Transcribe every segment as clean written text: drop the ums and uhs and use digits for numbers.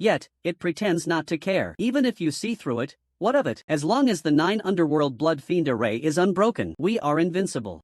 Yet, it pretends not to care. Even if you see through it, what of it? As long as the 9 underworld blood fiend array is unbroken, we are invincible.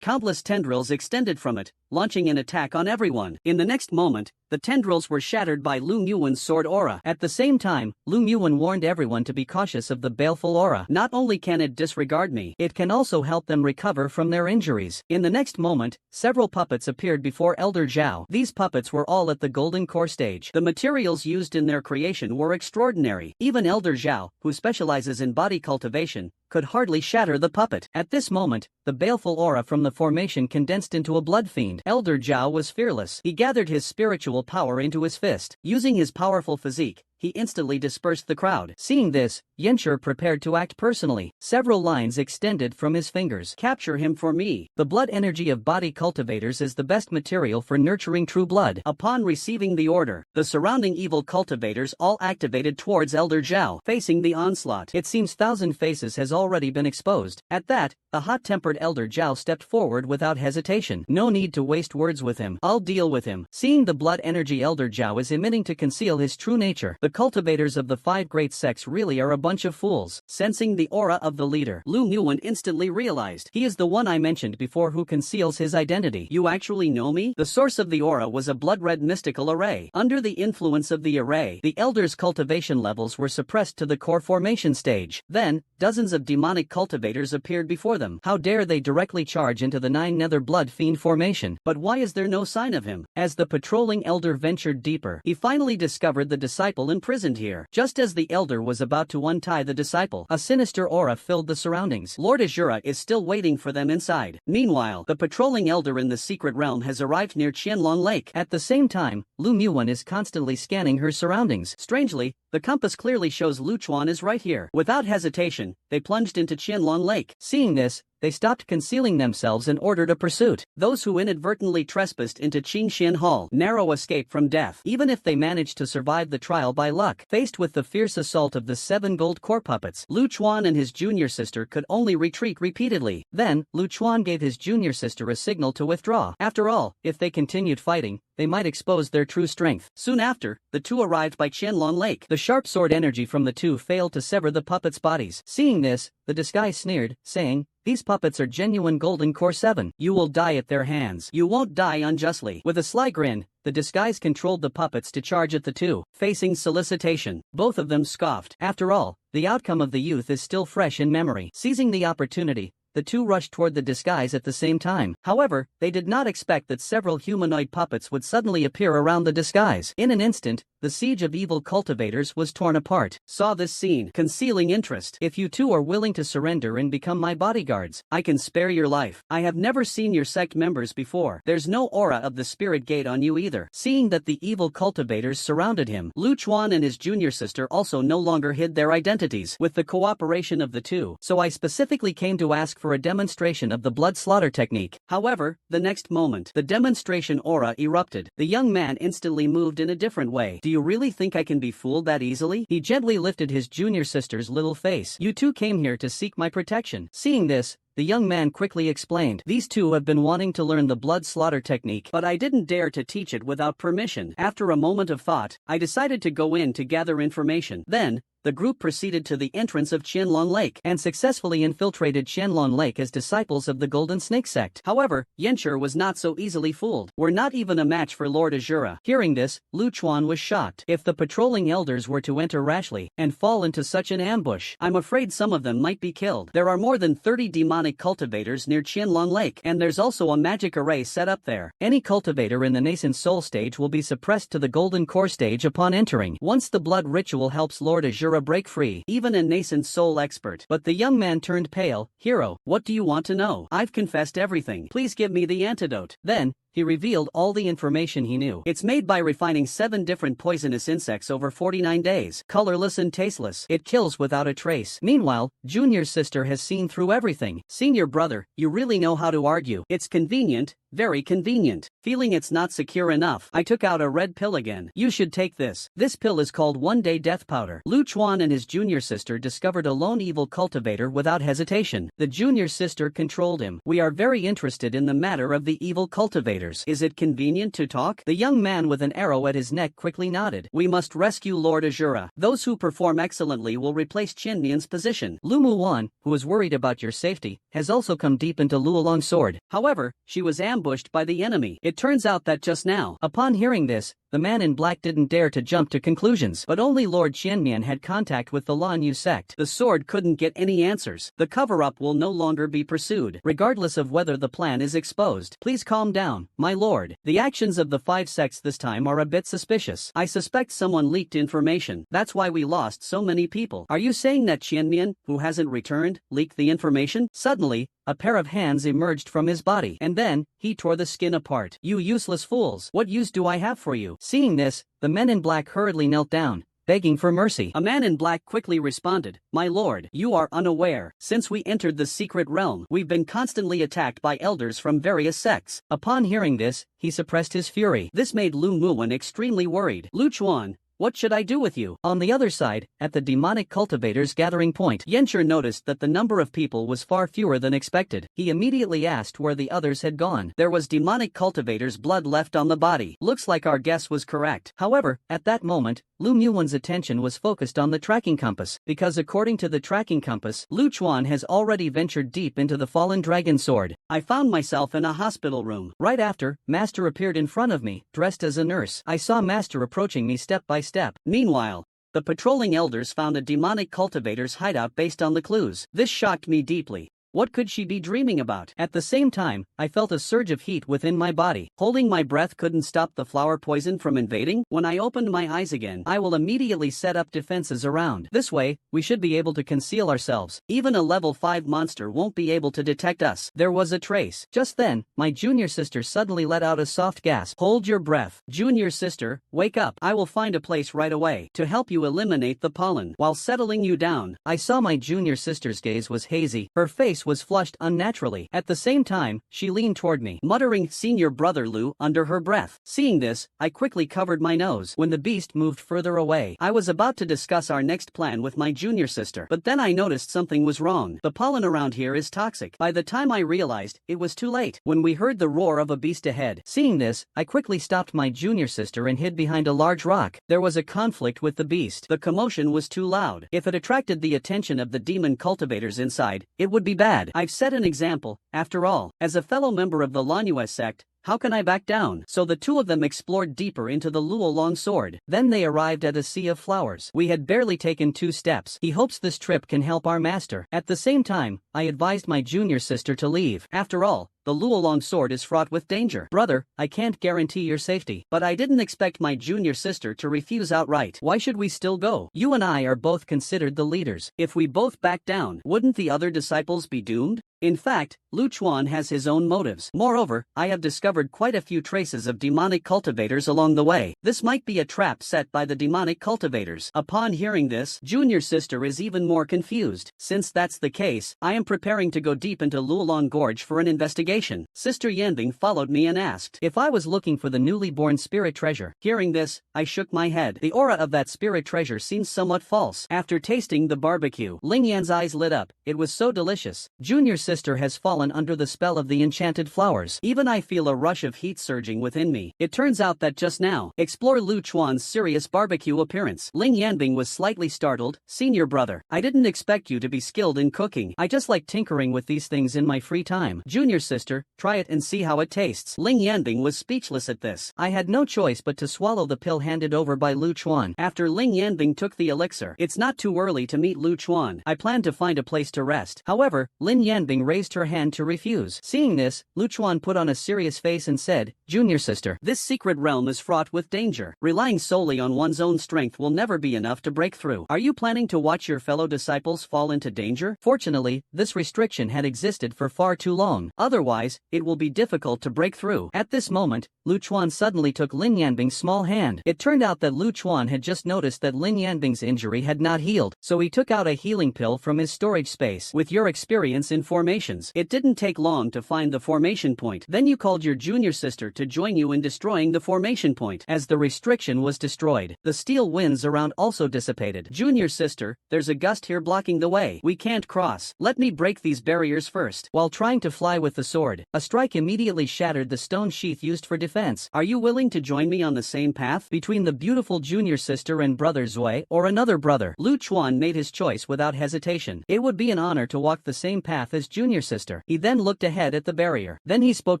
Countless tendrils extended from it, launching an attack on everyone. In the next moment, the tendrils were shattered by Lu Muwen's sword aura. At the same time, Lu Muwen warned everyone to be cautious of the baleful aura. Not only can it disregard me, it can also help them recover from their injuries. In the next moment, several puppets appeared before Elder Zhao. These puppets were all at the golden core stage. The materials used in their creation were extraordinary. Even Elder Zhao, who specializes in body cultivation, could hardly shatter the puppet. At this moment, the baleful aura from the formation condensed into a blood fiend. Elder Zhao was fearless. He gathered his spiritual power into his fist. Using his powerful physique, he instantly dispersed the crowd. Seeing this, Yenshur prepared to act personally. Several lines extended from his fingers. Capture him for me. The blood energy of body cultivators is the best material for nurturing true blood. Upon receiving the order, the surrounding evil cultivators all activated towards Elder Zhao, facing the onslaught. It seems Thousand Faces has already been exposed. At that, the hot-tempered Elder Zhao stepped forward without hesitation. No need to waste words with him. I'll deal with him. Seeing the blood energy Elder Zhao is emitting to conceal his true nature, the cultivators of the 5 great sects really are a bunch of fools. Sensing the aura of the leader, Lu Muwen instantly realized he is the one I mentioned before who conceals his identity. You actually know me? The source of the aura was a blood-red mystical array. Under the influence of the array, the elders' cultivation levels were suppressed to the core formation stage. Then, dozens of demonic cultivators appeared before them. How dare they directly charge into the 9 nether blood fiend formation? But why is there no sign of him? As the patrolling elder ventured deeper, he finally discovered the disciple imprisoned here. Just as the elder was about to untie the disciple, a sinister aura filled the surroundings. Lord Azura is still waiting for them inside. Meanwhile, the patrolling elder in the secret realm has arrived near Qianlong Lake. At the same time, Lu Muwen is constantly scanning her surroundings. Strangely, the compass clearly shows Lu Chuan is right here. Without hesitation, they plunged into Qianlong Lake. Seeing this, they stopped concealing themselves and ordered a pursuit. Those who inadvertently trespassed into Qingxian Hall narrow escape from death, even if they managed to survive the trial by luck. Faced with the fierce assault of the 7 gold core puppets, Lu Chuan and his junior sister could only retreat repeatedly. Then, Lu Chuan gave his junior sister a signal to withdraw. After all, if they continued fighting, they might expose their true strength. Soon after, the two arrived by Qianlong Lake. The sharp sword energy from the two failed to sever the puppets' bodies. Seeing this, the disguise sneered, saying, "These puppets are genuine golden core 7. You will die at their hands. You won't die unjustly." With a sly grin, the disguise controlled the puppets to charge at the two. Facing solicitation, both of them scoffed. After all, the outcome of the youth is still fresh in memory. Seizing the opportunity, the two rushed toward the disguise at the same time. However, they did not expect that several humanoid puppets would suddenly appear around the disguise. In an instant, the siege of evil cultivators was torn apart. Saw this scene, concealing interest. If you two are willing to surrender and become my bodyguards, I can spare your life. I have never seen your sect members before. There's no aura of the spirit gate on you either. Seeing that the evil cultivators surrounded him, Lu Chuan and his junior sister also no longer hid their identities. With the cooperation of the two, so I specifically came to ask for a demonstration of the blood slaughter technique. However, the next moment, the demonstration aura erupted. The young man instantly moved in a different way. Do you really think I can be fooled that easily? He gently lifted his junior sister's little face. You two came here to seek my protection. Seeing this, the young man quickly explained, "These two have been wanting to learn the blood slaughter technique, but I didn't dare to teach it without permission." After a moment of thought, I decided to go in to gather information. Then, the group proceeded to the entrance of Qianlong Lake and successfully infiltrated Qianlong Lake as disciples of the Golden Snake sect. However, Yenshur was not so easily fooled. We're not even a match for Lord Azura. Hearing this, Lu Chuan was shocked. If the patrolling elders were to enter rashly and fall into such an ambush, I'm afraid some of them might be killed. There are more than 30 demonic cultivators near Qianlong Lake, and there's also a magic array set up there. Any cultivator in the nascent soul stage will be suppressed to the golden core stage upon entering. Once the blood ritual helps Lord Azura break free, even a nascent soul expert. But the young man turned pale. "Hero, what do you want to know? I've confessed everything. Please give me the antidote." Then, he revealed all the information he knew. It's made by refining 7 different poisonous insects over 49 days. Colorless and tasteless. It kills without a trace. Meanwhile, Junior's sister has seen through everything. Senior brother, you really know how to argue. It's convenient, very convenient. Feeling it's not secure enough, I took out a red pill again. You should take this. This pill is called one-day death powder. Lu Chuan and his junior sister discovered a lone evil cultivator without hesitation. The junior sister controlled him. We are very interested in the matter of the evil cultivators. Is it convenient to talk? The young man with an arrow at his neck quickly nodded. We must rescue Lord Azura. Those who perform excellently will replace Qin Mian's position. Lu Muwan, who is worried about your safety, has also come deep into Luolong's sword. However, she was ambushed by the enemy. It turns out that just now, upon hearing this, the man in black didn't dare to jump to conclusions, but only Lord Qianmian had contact with the Lanyu sect. The sword couldn't get any answers. The cover-up will no longer be pursued, regardless of whether the plan is exposed. Please calm down, my lord. The actions of the 5 sects this time are a bit suspicious. I suspect someone leaked information. That's why we lost so many people. Are you saying that Qianmian, who hasn't returned, leaked the information? Suddenly, a pair of hands emerged from his body, and then, he tore the skin apart. You useless fools, what use do I have for you? Seeing this, the men in black hurriedly knelt down, begging for mercy. A man in black quickly responded, My lord, you are unaware. Since we entered the secret realm, we've been constantly attacked by elders from various sects. Upon hearing this, he suppressed his fury. This made Lu Muwan extremely worried. Lu Chuan, what should I do with you? On the other side, at the demonic cultivator's gathering point, Yencher noticed that the number of people was far fewer than expected. He immediately asked where the others had gone. There was demonic cultivator's blood left on the body. Looks like our guess was correct. However, at that moment, Lu Muwan's attention was focused on the tracking compass, because according to the tracking compass, Lu Chuan has already ventured deep into the fallen dragon sword. I found myself in a hospital room. Right after, Master appeared in front of me, dressed as a nurse. I saw Master approaching me step by step. Meanwhile, the patrolling elders found a demonic cultivator's hideout based on the clues. This shocked me deeply. What could she be dreaming about? At the same time, I felt a surge of heat within my body. Holding my breath couldn't stop the flower poison from invading. When I opened my eyes again, I will immediately set up defenses around. This way, we should be able to conceal ourselves. Even a level 5 monster won't be able to detect us. There was a trace. Just then, my junior sister suddenly let out a soft gasp. Hold your breath. Junior sister, wake up. I will find a place right away to help you eliminate the pollen. While settling you down, I saw my junior sister's gaze was hazy. Her face was flushed unnaturally. At the same time, she leaned toward me, muttering senior brother Lu under her breath. Seeing this, I quickly covered my nose. When the beast moved further away, I was about to discuss our next plan with my junior sister, but then I noticed something was wrong. The pollen around here is toxic. By the time I realized, it was too late. When we heard the roar of a beast ahead. Seeing this, I quickly stopped my junior sister and hid behind a large rock. There was a conflict with the beast. The commotion was too loud. If it attracted the attention of the demon cultivators inside, it would be bad. I've set an example, after all. As a fellow member of the Lanyu sect, how can I back down? So the two of them explored deeper into the Luolong sword. Then they arrived at a sea of flowers. We had barely taken 2 steps. He hopes this trip can help our master. At the same time, I advised my junior sister to leave. After all, the Luolong sword is fraught with danger. Brother, I can't guarantee your safety. But I didn't expect my junior sister to refuse outright. Why should we still go? You and I are both considered the leaders. If we both back down, wouldn't the other disciples be doomed? In fact, Lu Chuan has his own motives. Moreover, I have discovered quite a few traces of demonic cultivators along the way. This might be a trap set by the demonic cultivators. Upon hearing this, junior sister is even more confused. Since that's the case, I am preparing to go deep into Luolong Gorge for an investigation. Sister Yanbing followed me and asked if I was looking for the newly born spirit treasure. Hearing this, I shook my head. The aura of that spirit treasure seems somewhat false. After tasting the barbecue, Ling Yan's eyes lit up. It was so delicious. Junior sister has fallen under the spell of the enchanted flowers. Even I feel a rush of heat surging within me. It turns out that just now, explore Lu Chuan's serious barbecue appearance. Ling Yanbing was slightly startled. Senior brother, I didn't expect you to be skilled in cooking. I just like tinkering with these things in my free time. Junior sister, try it and see how it tastes. Ling Yanbing was speechless at this. I had no choice but to swallow the pill handed over by Lu Chuan. After Ling Yanbing took the elixir, it's not too early to meet Lu Chuan. I plan to find a place to rest. However, Lin Yanbing Yanbing raised her hand to refuse. Seeing this, Lu Chuan put on a serious face and said, "Junior sister, this secret realm is fraught with danger. Relying solely on one's own strength will never be enough to break through. Are you planning to watch your fellow disciples fall into danger?" Fortunately, this restriction had existed for far too long. Otherwise, it will be difficult to break through. At this moment, Lu Chuan suddenly took Lin Yanbing's small hand. It turned out that Lu Chuan had just noticed that Lin Yanbing's injury had not healed, so he took out a healing pill from his storage space. With your experience in formations, it didn't take long to find the formation point. Then you called your junior sister to join you in destroying the formation point. As the restriction was destroyed, the steel winds around also dissipated. "Junior sister, there's a gust here blocking the way. We can't cross. Let me break these barriers first." While trying to fly with the sword, a strike immediately shattered the stone sheath used for defense. "Are you willing to join me on the same path between the beautiful junior sister and brother Zui, or another brother?" Lu Chuan made his choice without hesitation. It would be an honor to walk the same path as junior sister. He then looked ahead at the barrier. Then he spoke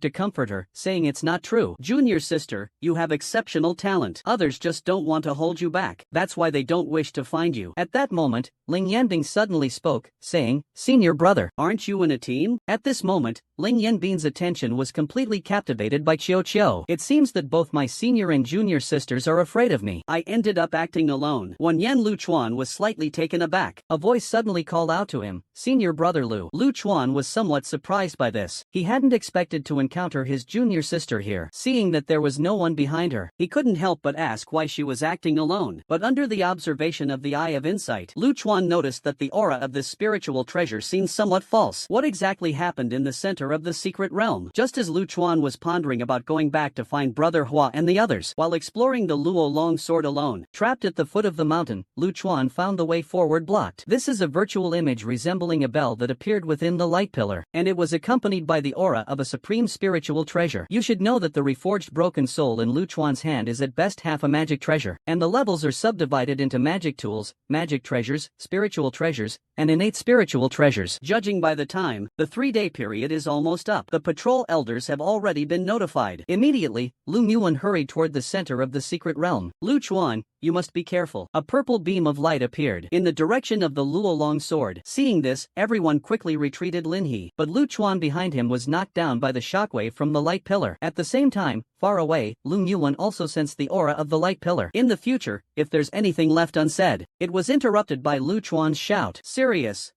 to comfort her, saying, "It's not true. Junior sister, you have exceptional talent. Others just don't want to hold you back. That's why they don't wish to find you." At that moment, Ling Yanbing suddenly spoke, saying, "Senior brother, aren't you in a team?" At this moment, Ling Yanbing's attention was completely captivated by Qiu Qiu. "It seems that both my senior and junior sisters are afraid of me. I ended up acting alone." When Lu Chuan was slightly taken aback, a voice suddenly called out to him, "Senior brother Lu." Lu Chuan was somewhat surprised by this. He hadn't expected to encounter his junior sister here. Seeing that there was no one behind her, he couldn't help but ask why she was acting alone. But under the observation of the Eye of Insight, Lu Chuan noticed that the aura of this spiritual treasure seemed somewhat false. What exactly happened in the center of the secret realm? Just as Lu Chuan was pondering about going back to find Brother Hua and the others, while exploring the Luo long sword alone, trapped at the foot of the mountain, Lu Chuan found the way forward blocked. This is a virtual image resembling a bell that appeared within the light pillar, and it was accompanied by the aura of a supreme spiritual treasure. You should know that the reforged broken soul in Lu Chuan's hand is at best half a magic treasure, and the levels are subdivided into magic tools, magic treasures, spiritual treasures, and innate spiritual treasures. Judging by the time, the 3-day period is almost up. The patrol elders have already been notified. Immediately, Lu Yuan hurried toward the center of the secret realm. "Lu Chuan, you must be careful." A purple beam of light appeared in the direction of the Luo long sword. Seeing this, everyone quickly retreated Lin He, but Lu Chuan behind him was knocked down by the shockwave from the light pillar. At the same time, far away, Lu Yuan also sensed the aura of the light pillar. In the future, if there's anything left unsaid, it was interrupted by Lu Chuan's shout. "Serious?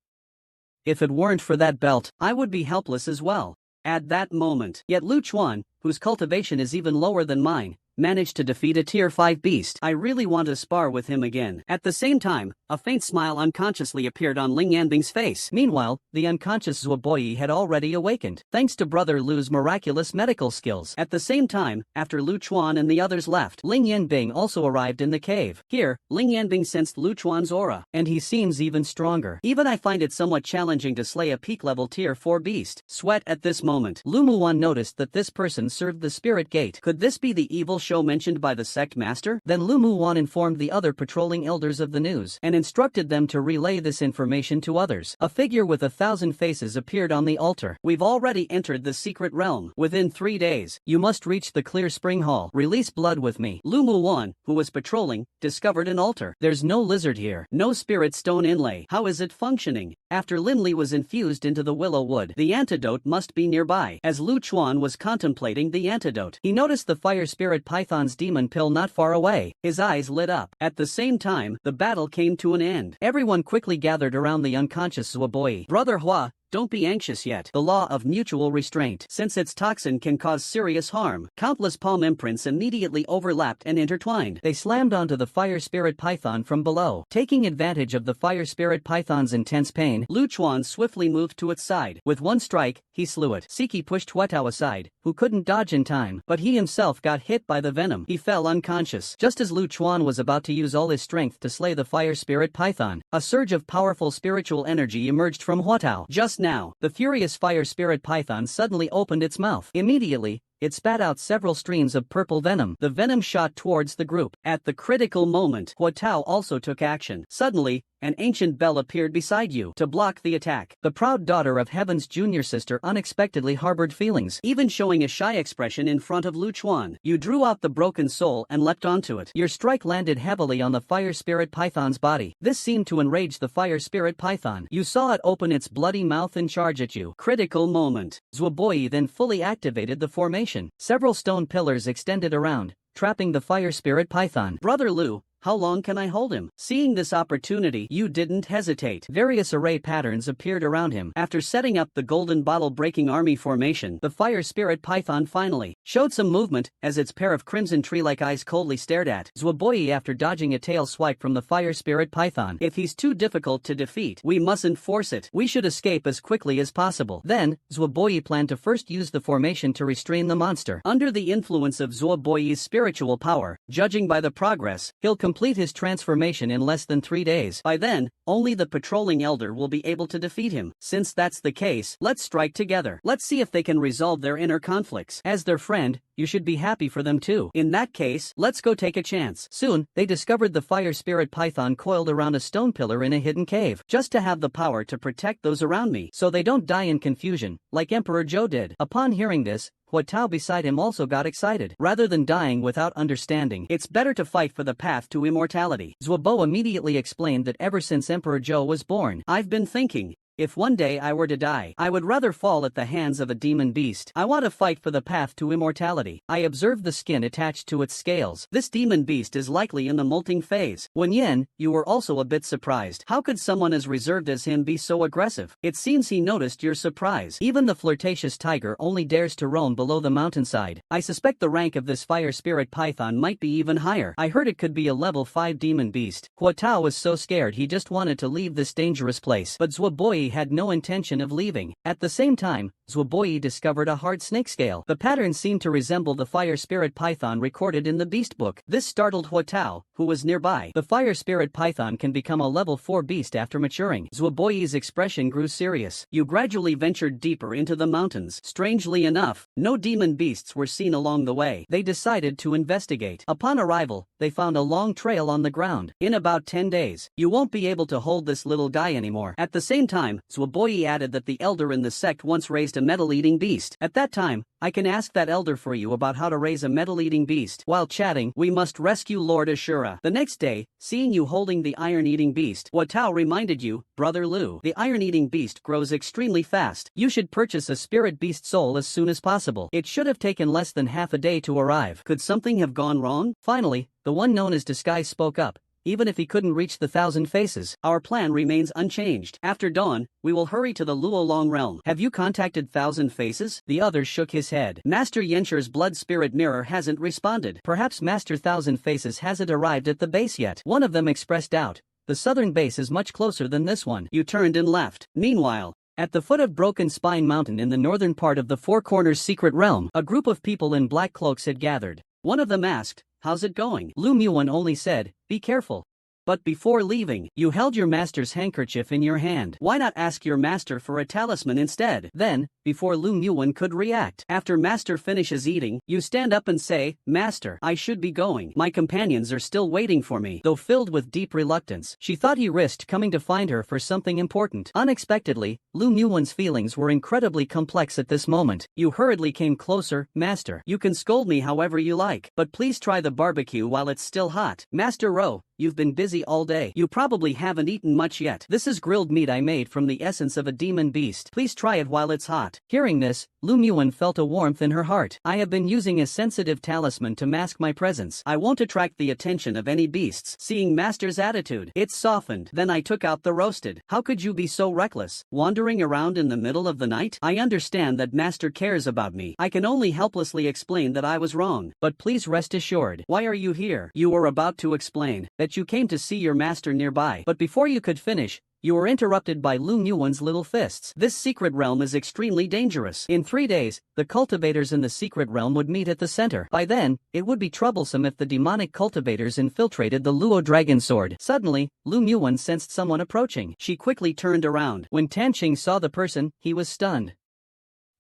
If it weren't for that belt, I would be helpless as well." At that moment, yet Lu Chuan, whose cultivation is even lower than mine, managed to defeat a tier 5 beast. I really want to spar with him again. At the same time, a faint smile unconsciously appeared on Ling Yanbing's face. Meanwhile, the unconscious Zuoboyi had already awakened, thanks to Brother Lu's miraculous medical skills. At the same time, after Lu Chuan and the others left, Ling Yanbing also arrived in the cave. Here, Ling Yanbing sensed Lu Chuan's aura, and he seems even stronger. Even I find it somewhat challenging to slay a peak-level tier 4 beast. Sweat at this moment. Lu Muwan noticed that this person served the spirit gate. Could this be the evil show mentioned by the sect master? Then Lu Muwan informed the other patrolling elders of the news, and instructed them to relay this information to others. A figure with 1,000 faces appeared on the altar. "We've already entered the secret realm. Within 3 days, you must reach the Clear Spring Hall. Release blood with me." Lu Muwan, who was patrolling, discovered an altar. "There's no lizard here. No spirit stone inlay. How is it functioning?" After Lin Li was infused into the willow wood, the antidote must be nearby. As Lu Chuan was contemplating the antidote, he noticed the fire spirit python's demon pill not far away. His eyes lit up. At the same time, the battle came to an end. Everyone quickly gathered around the unconscious Zuoboyi. "Brother Hua, don't be anxious yet. The law of mutual restraint. Since its toxin can cause serious harm." Countless palm imprints immediately overlapped and intertwined. They slammed onto the fire spirit python from below. Taking advantage of the fire spirit python's intense pain, Lu Chuan swiftly moved to its side. With one strike, he slew it. Siki pushed Huatao aside, who couldn't dodge in time, but he himself got hit by the venom. He fell unconscious. Just as Lu Chuan was about to use all his strength to slay the fire spirit python, a surge of powerful spiritual energy emerged from Huatao. Just now, the furious fire spirit python suddenly opened its mouth. Immediately, it spat out several streams of purple venom. The venom shot towards the group. At the critical moment, Huatao also took action. Suddenly, an ancient bell appeared beside you to block the attack. The proud daughter of Heaven's junior sister unexpectedly harbored feelings, even showing a shy expression in front of Lu Chuan. You drew out the broken soul and leapt onto it. Your strike landed heavily on the fire spirit python's body. This seemed to enrage the fire spirit python. You saw it open its bloody mouth and charge at you. Critical moment. Zhuoboyi then fully activated the formation. Several stone pillars extended around, trapping the fire spirit python. Brother Lu, how long can I hold him? Seeing this opportunity, you didn't hesitate. Various array patterns appeared around him. After setting up the golden bottle breaking army formation, the fire spirit python finally showed some movement as its pair of crimson tree-like eyes coldly stared at Zhuoboyi after dodging a tail swipe from the fire spirit python. If he's too difficult to defeat, we mustn't force it. We should escape as quickly as possible. Then, Zhuoboyi planned to first use the formation to restrain the monster. Under the influence of Zhuoboyi's spiritual power, judging by the progress, he'll complete his transformation in less than 3 days. By then, only the patrolling elder will be able to defeat him. Since that's the case, let's strike together. Let's see if they can resolve their inner conflicts. As their friend, you should be happy for them too. In that case, let's go take a chance. Soon, they discovered the fire spirit python coiled around a stone pillar in a hidden cave, just to have the power to protect those around me, so they don't die in confusion, like Emperor Zhou did. Upon hearing this, Hua Tao beside him also got excited. Rather than dying without understanding, it's better to fight for the path to immortality. Zhuobo immediately explained that ever since Emperor Zhou was born, I've been thinking, if one day I were to die, I would rather fall at the hands of a demon beast. I want to fight for the path to immortality. I observed the skin attached to its scales. This demon beast is likely in the molting phase. Wen Yen, you were also a bit surprised. How could someone as reserved as him be so aggressive? It seems he noticed your surprise. Even the flirtatious tiger only dares to roam below the mountainside. I suspect the rank of this fire spirit python might be even higher. I heard it could be a level 5 demon beast. Hua Tao was so scared he just wanted to leave this dangerous place. But Zhuoboyi had no intention of leaving. At the same time, Zhuoboyi discovered a hard snake scale. The pattern seemed to resemble the fire spirit python recorded in the beast book. This startled Hua Tao, who was nearby. The fire spirit python can become a level 4 beast after maturing. Zhuoboyi's expression grew serious. You gradually ventured deeper into the mountains. Strangely enough, no demon beasts were seen along the way. They decided to investigate. Upon arrival, they found a long trail on the ground. In about 10 days, you won't be able to hold this little guy anymore. At the same time, Zhuoboyi added that the elder in the sect once raised a metal-eating beast. At that time, I can ask that elder for you about how to raise a metal-eating beast. While chatting, we must rescue Lord Ashura. The next day, seeing you holding the iron-eating beast, Hua Tao reminded you, Brother Lu, the iron-eating beast grows extremely fast. You should purchase a spirit beast soul as soon as possible. It should have taken less than half a day to arrive. Could something have gone wrong? Finally, the one known as Disguise spoke up. Even if he couldn't reach the 1,000 faces, our plan remains unchanged. After dawn, we will hurry to the Luolong realm. Have you contacted 1,000 faces? The other shook his head. Master Yensher's blood spirit mirror hasn't responded. Perhaps Master 1,000 faces hasn't arrived at the base yet. One of them expressed doubt. The southern base is much closer than this one. You turned and left. Meanwhile, at the foot of Broken Spine Mountain in the northern part of the Four Corners secret realm, a group of people in black cloaks had gathered. One of them asked, "How's it going?" Lu Muan only said, "Be careful." But before leaving, you held your master's handkerchief in your hand. Why not ask your master for a talisman instead? Then, before Lu Muan could react, after master finishes eating, you stand up and say, "Master, I should be going. My companions are still waiting for me." Though filled with deep reluctance, she thought he risked coming to find her for something important. Unexpectedly, Lu Muan's feelings were incredibly complex at this moment. You hurriedly came closer. "Master, you can scold me however you like, but please try the barbecue while it's still hot." Master Ro, you've been busy all day. You probably haven't eaten much yet. This is grilled meat I made from the essence of a demon beast. Please try it while it's hot. Hearing this, Lu Muan felt a warmth in her heart. I have been using a sensitive talisman to mask my presence. I won't attract the attention of any beasts. Seeing master's attitude, it softened. Then I took out the roasted. How could you be so reckless? Wandering around in the middle of the night? I understand that master cares about me. I can only helplessly explain that I was wrong. But please rest assured. Why are you here? You were about to explain that you came to see your master nearby. But before you could finish, you were interrupted by Lu Muan's little fists. This secret realm is extremely dangerous. In 3 days, the cultivators in the secret realm would meet at the center. By then, it would be troublesome if the demonic cultivators infiltrated the Luo dragon sword. Suddenly, Lu Muan sensed someone approaching. She quickly turned around. When Tanqing saw the person, he was stunned.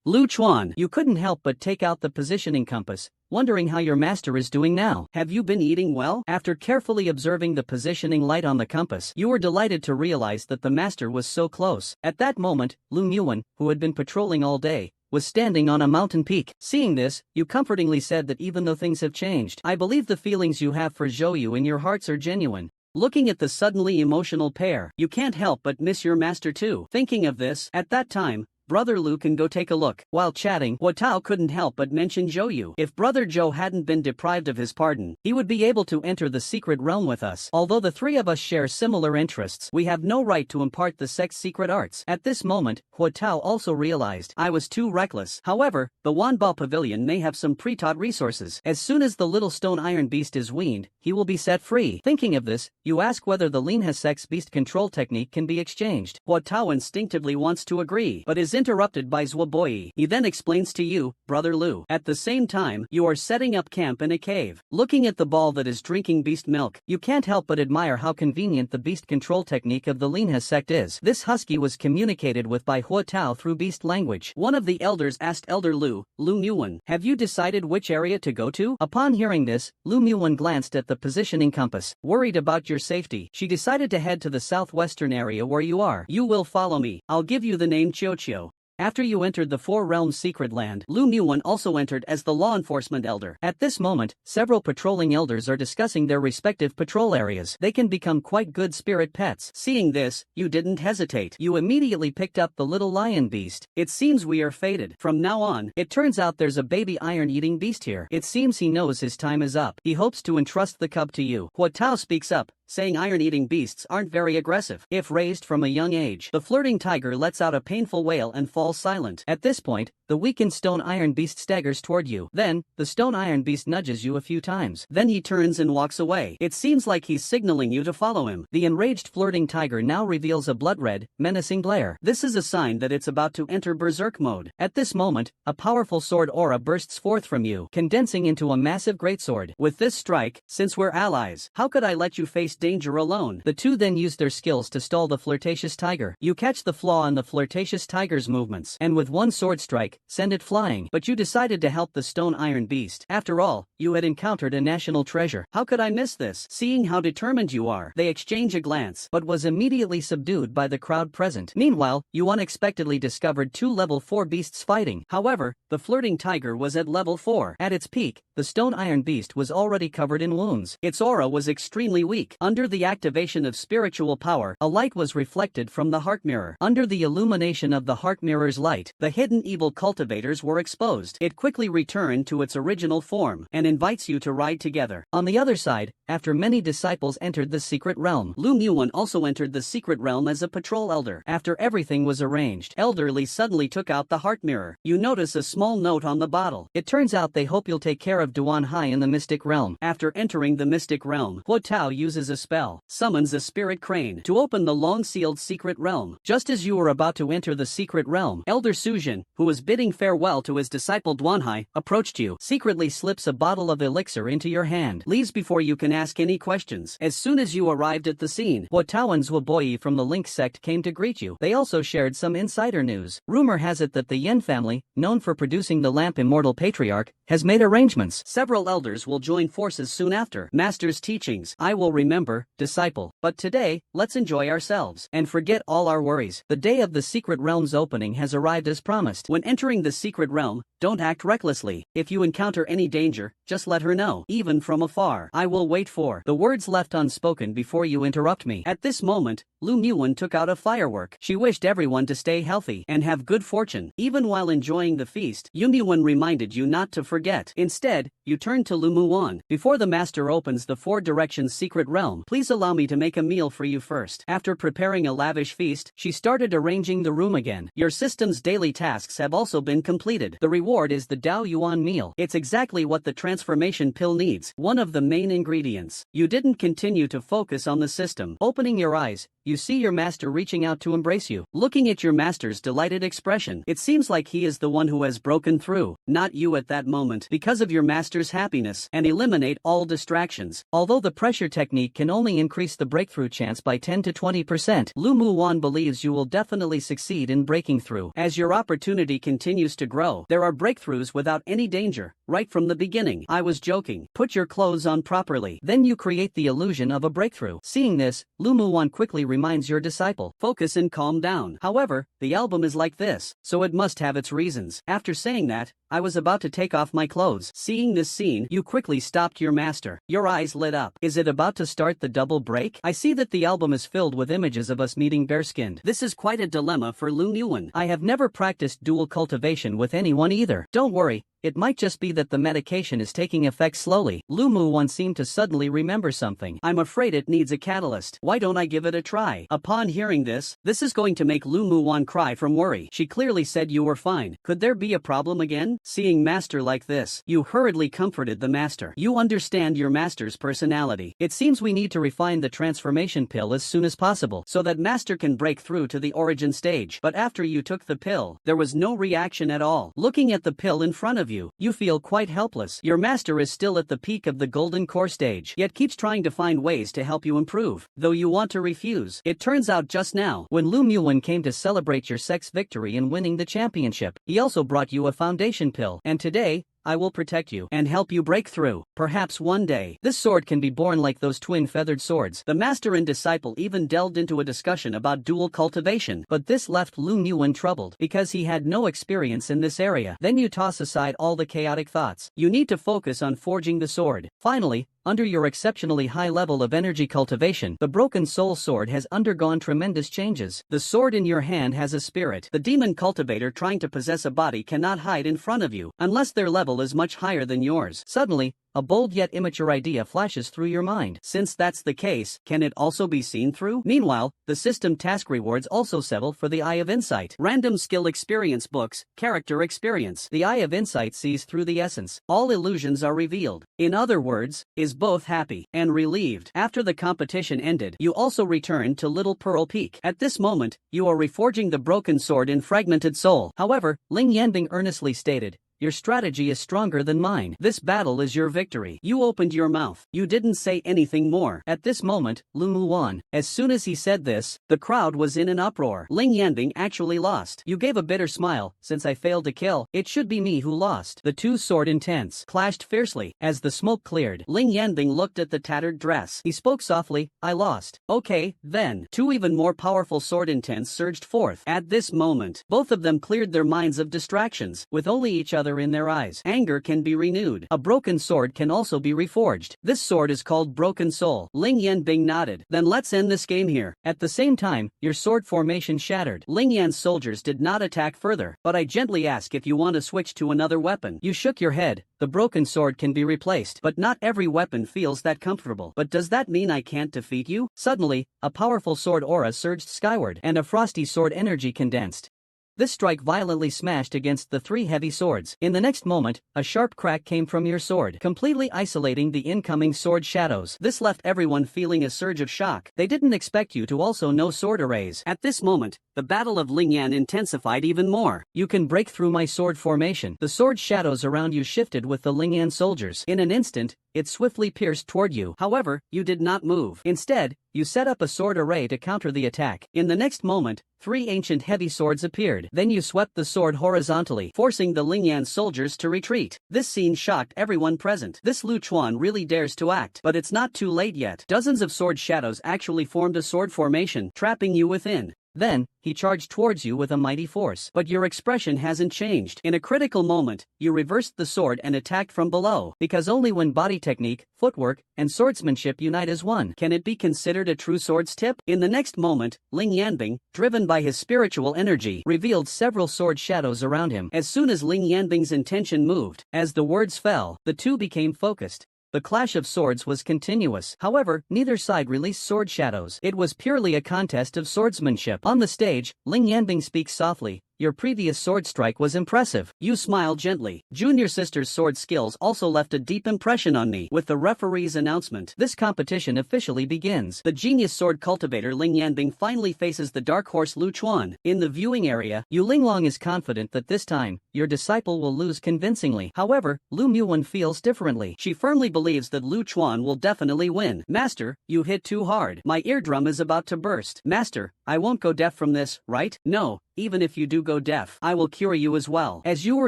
Lu Chuan, you couldn't help but take out the positioning compass, wondering how your master is doing now. Have you been eating well? After carefully observing the positioning light on the compass, you were delighted to realize that the master was so close. At that moment, Lu Yuan, who had been patrolling all day, was standing on a mountain peak. Seeing this, you comfortingly said that even though things have changed, I believe the feelings you have for Zhou in your hearts are genuine. Looking at the suddenly emotional pair, you can't help but miss your master too. Thinking of this, at that time, Brother Lu can go take a look. While chatting, Huatao couldn't help but mention Zhou. If Brother Zhou hadn't been deprived of his pardon, he would be able to enter the secret realm with us. Although the three of us share similar interests, we have no right to impart the sect's secret arts. At this moment, Huatao also realized I was too reckless. However, the Wanbao Pavilion may have some pre-taught resources. As soon as the little stone iron beast is weaned, he will be set free. Thinking of this, you ask whether the Linha sect's beast control technique can be exchanged. Huatao instinctively wants to agree, but is interrupted by Zhuoboi. He then explains to you, Brother Lu. At the same time, you are setting up camp in a cave. Looking at the ball that is drinking beast milk, you can't help but admire how convenient the beast control technique of the Linha sect is. This husky was communicated with by Huatao through beast language. One of the elders asked Elder Lu Yuan, have you decided which area to go to? Upon hearing this, Lu Yuan glanced at the positioning compass. Worried about your safety, she decided to head to the southwestern area where you are. You will follow me. I'll give you the name Qiuqiu. After you entered the Four Realms secret land, Lu Yuan also entered as the law enforcement elder. At this moment, several patrolling elders are discussing their respective patrol areas. They can become quite good spirit pets. Seeing this, you didn't hesitate. You immediately picked up the little lion beast. It seems we are fated. From now on, it turns out there's a baby iron-eating beast here. It seems he knows his time is up. He hopes to entrust the cub to you. Huatao speaks up, saying iron-eating beasts aren't very aggressive. If raised from a young age, the flirting tiger lets out a painful wail and falls silent. At this point, the weakened stone iron beast staggers toward you. Then, the stone iron beast nudges you a few times. Then he turns and walks away. It seems like he's signaling you to follow him. The enraged flirting tiger now reveals a blood-red, menacing glare. This is a sign that it's about to enter berserk mode. At this moment, a powerful sword aura bursts forth from you, condensing into a massive greatsword. With this strike, since we're allies, how could I let you face danger alone? The two then use their skills to stall the flirtatious tiger. You catch the flaw in the flirtatious tiger's movements, and with one sword strike, send it flying. But you decided to help the stone iron beast. After all, you had encountered a national treasure. How could I miss this? Seeing how determined you are, they exchange a glance, but was immediately subdued by the crowd present. Meanwhile, you unexpectedly discovered two level 4 beasts fighting. However, the flirting tiger was at level 4. At its peak, the stone iron beast was already covered in wounds. Its aura was extremely weak. Under the activation of spiritual power, a light was reflected from the heart mirror. Under the illumination of the heart mirror's light, the hidden evil cultivators were exposed. It quickly returned to its original form and invites you to ride together. On the other side, after many disciples entered the secret realm, Lu Yuan also entered the secret realm as a patrol elder. After everything was arranged, Elder Li suddenly took out the heart mirror. You notice a small note on the bottle. It turns out they hope you'll take care of Duan Hai in the mystic realm. After entering the mystic realm, Huatao uses a spell, summons a spirit crane, to open the long-sealed secret realm. Just as you were about to enter the secret realm, Elder Sujin, who was bidding farewell to his disciple Duanhai, approached you, secretly slips a bottle of elixir into your hand, leaves before you can ask any questions. As soon as you arrived at the scene, Huatao and Zhuoboi from the Link sect came to greet you. They also shared some insider news. Rumor has it that the Yen family, known for producing the lamp Immortal Patriarch, has made arrangements. Several elders will join forces soon after. Master's teachings, I will remember, disciple. But today, let's enjoy ourselves and forget all our worries. The day of the secret realm's opening has arrived as promised. When entering the secret realm, don't act recklessly. If you encounter any danger, just let her know, even from afar. I will wait for the words left unspoken before you interrupt me. At this moment, Lu Yuan took out a firework. She wished everyone to stay healthy and have good fortune. Even while enjoying the feast, Yu Yuan reminded you not to forget. Instead, you turned to Lu Muan. Before the master opens the 4 directions secret realm, please allow me to make a meal for you first. After preparing a lavish feast, she started arranging the room again. Your system's daily tasks have also been completed. The reward is the Dao Yuan meal. It's exactly what the transformation pill needs, one of the main ingredients. You didn't continue to focus on the system. Opening your eyes, you see your master reaching out to embrace you. Looking at your master's delighted expression, it seems like he is the one who has broken through, not you at that moment. Because of your master's happiness, and eliminate all distractions. Although the pressure technique can can only increase the breakthrough chance by 10 to 20%. Lu Muwan believes you will definitely succeed in breaking through. As your opportunity continues to grow, there are breakthroughs without any danger, right from the beginning. I was joking. Put your clothes on properly. Then you create the illusion of a breakthrough. Seeing this, Lu Muwan quickly reminds your disciple, focus and calm down. However, the album is like this, so it must have its reasons. After saying that, I was about to take off my clothes. Seeing this scene, you quickly stopped your master. Your eyes lit up. Is it about to start the double break? I see that the album is filled with images of us meeting bare-skinned. This is quite a dilemma for Lu Muwan. I have never practiced dual cultivation with anyone either. Don't worry. It might just be that the medication is taking effect slowly. Lu Muwan seemed to suddenly remember something. I'm afraid it needs a catalyst. Why don't I give it a try? Upon hearing this is going to make Lu Muwan cry from worry. She clearly said you were fine. Could there be a problem again? Seeing master like this, you hurriedly comforted the master. You understand your master's personality. It seems we need to refine the transformation pill as soon as possible so that master can break through to the origin stage. But after you took the pill, there was no reaction at all. Looking at the pill in front of you feel quite helpless. Your master is still at the peak of the golden core stage, yet keeps trying to find ways to help you improve, though you want to refuse. It turns out just now, when Lu Muwan came to celebrate your sex victory in winning the championship, he also brought you a foundation pill, and today, I will protect you and help you break through. Perhaps one day, this sword can be born like those twin feathered swords. The master and disciple even delved into a discussion about dual cultivation, but this left Lu Muwan troubled because he had no experience in this area. Then you toss aside all the chaotic thoughts. You need to focus on forging the sword. Finally, under your exceptionally high level of energy cultivation, the Broken Soul Sword has undergone tremendous changes. The sword in your hand has a spirit. The demon cultivator trying to possess a body cannot hide in front of you, unless their level is much higher than yours. Suddenly, a bold yet immature idea flashes through your mind. Since that's the case, can it also be seen through? Meanwhile, the system task rewards also settle for the Eye of Insight. Random skill experience books, character experience. The Eye of Insight sees through the essence. All illusions are revealed. In other words, is both happy and relieved. After the competition ended, you also returned to Little Pearl Peak. At this moment, you are reforging the broken sword in Fragmented Soul. However, Ling Yanbing earnestly stated, your strategy is stronger than mine. This battle is your victory. You opened your mouth. You didn't say anything more. At this moment, Lu Muwan. As soon as he said this, the crowd was in an uproar. Ling Yanbing actually lost. You gave a bitter smile. Since I failed to kill, it should be me who lost. The two sword intents clashed fiercely. As the smoke cleared, Ling Yanbing looked at the tattered dress. He spoke softly, I lost. Okay, then. Two even more powerful sword intents surged forth. At this moment, both of them cleared their minds of distractions. With only each other in their eyes, anger can be renewed. A broken sword can also be reforged. This sword is called Broken Soul. Ling Yanbing nodded. Then let's end this game here. At the same time, your sword formation shattered. Ling Yan's soldiers did not attack further, but I gently ask if you want to switch to another weapon. You shook your head. The broken sword can be replaced, but not every weapon feels that comfortable. But does that mean I can't defeat you? Suddenly, a powerful sword aura surged skyward, and a frosty sword energy condensed. This strike violently smashed against the three heavy swords. In the next moment, a sharp crack came from your sword, completely isolating the incoming sword shadows. This left everyone feeling a surge of shock. They didn't expect you to also know sword arrays. At this moment, the battle of Ling Yan intensified even more. You can break through my sword formation. The sword shadows around you shifted with the Ling Yan soldiers. In an instant, it swiftly pierced toward you. However, you did not move. Instead, you set up a sword array to counter the attack. In the next moment, three ancient heavy swords appeared. Then you swept the sword horizontally, forcing the Ling Yan soldiers to retreat. This scene shocked everyone present. This Lu Chuan really dares to act. But it's not too late yet. Dozens of sword shadows actually formed a sword formation, trapping you within. Then, he charged towards you with a mighty force. But your expression hasn't changed. In a critical moment, you reversed the sword and attacked from below. Because only when body technique, footwork, and swordsmanship unite as one can it be considered a true sword's tip. In the next moment, Ling Yanbing, driven by his spiritual energy, revealed several sword shadows around him. As soon as Ling Yanbing's intention moved, as the words fell, the two became focused. The clash of swords was continuous. However, neither side released sword shadows. It was purely a contest of swordsmanship. On the stage, Ling Yanbing speaks softly, your previous sword strike was impressive. You smiled gently. Junior sister's sword skills also left a deep impression on me. With the referee's announcement, this competition officially begins. The genius sword cultivator Ling Yanbing finally faces the dark horse Lu Chuan. In the viewing area, Yu Linglong is confident that this time, your disciple will lose convincingly. However, Lu Muwen feels differently. She firmly believes that Lu Chuan will definitely win. Master, you hit too hard. My eardrum is about to burst. Master, I won't go deaf from this, right? No, even if you do go deaf, I will cure you as well. As you were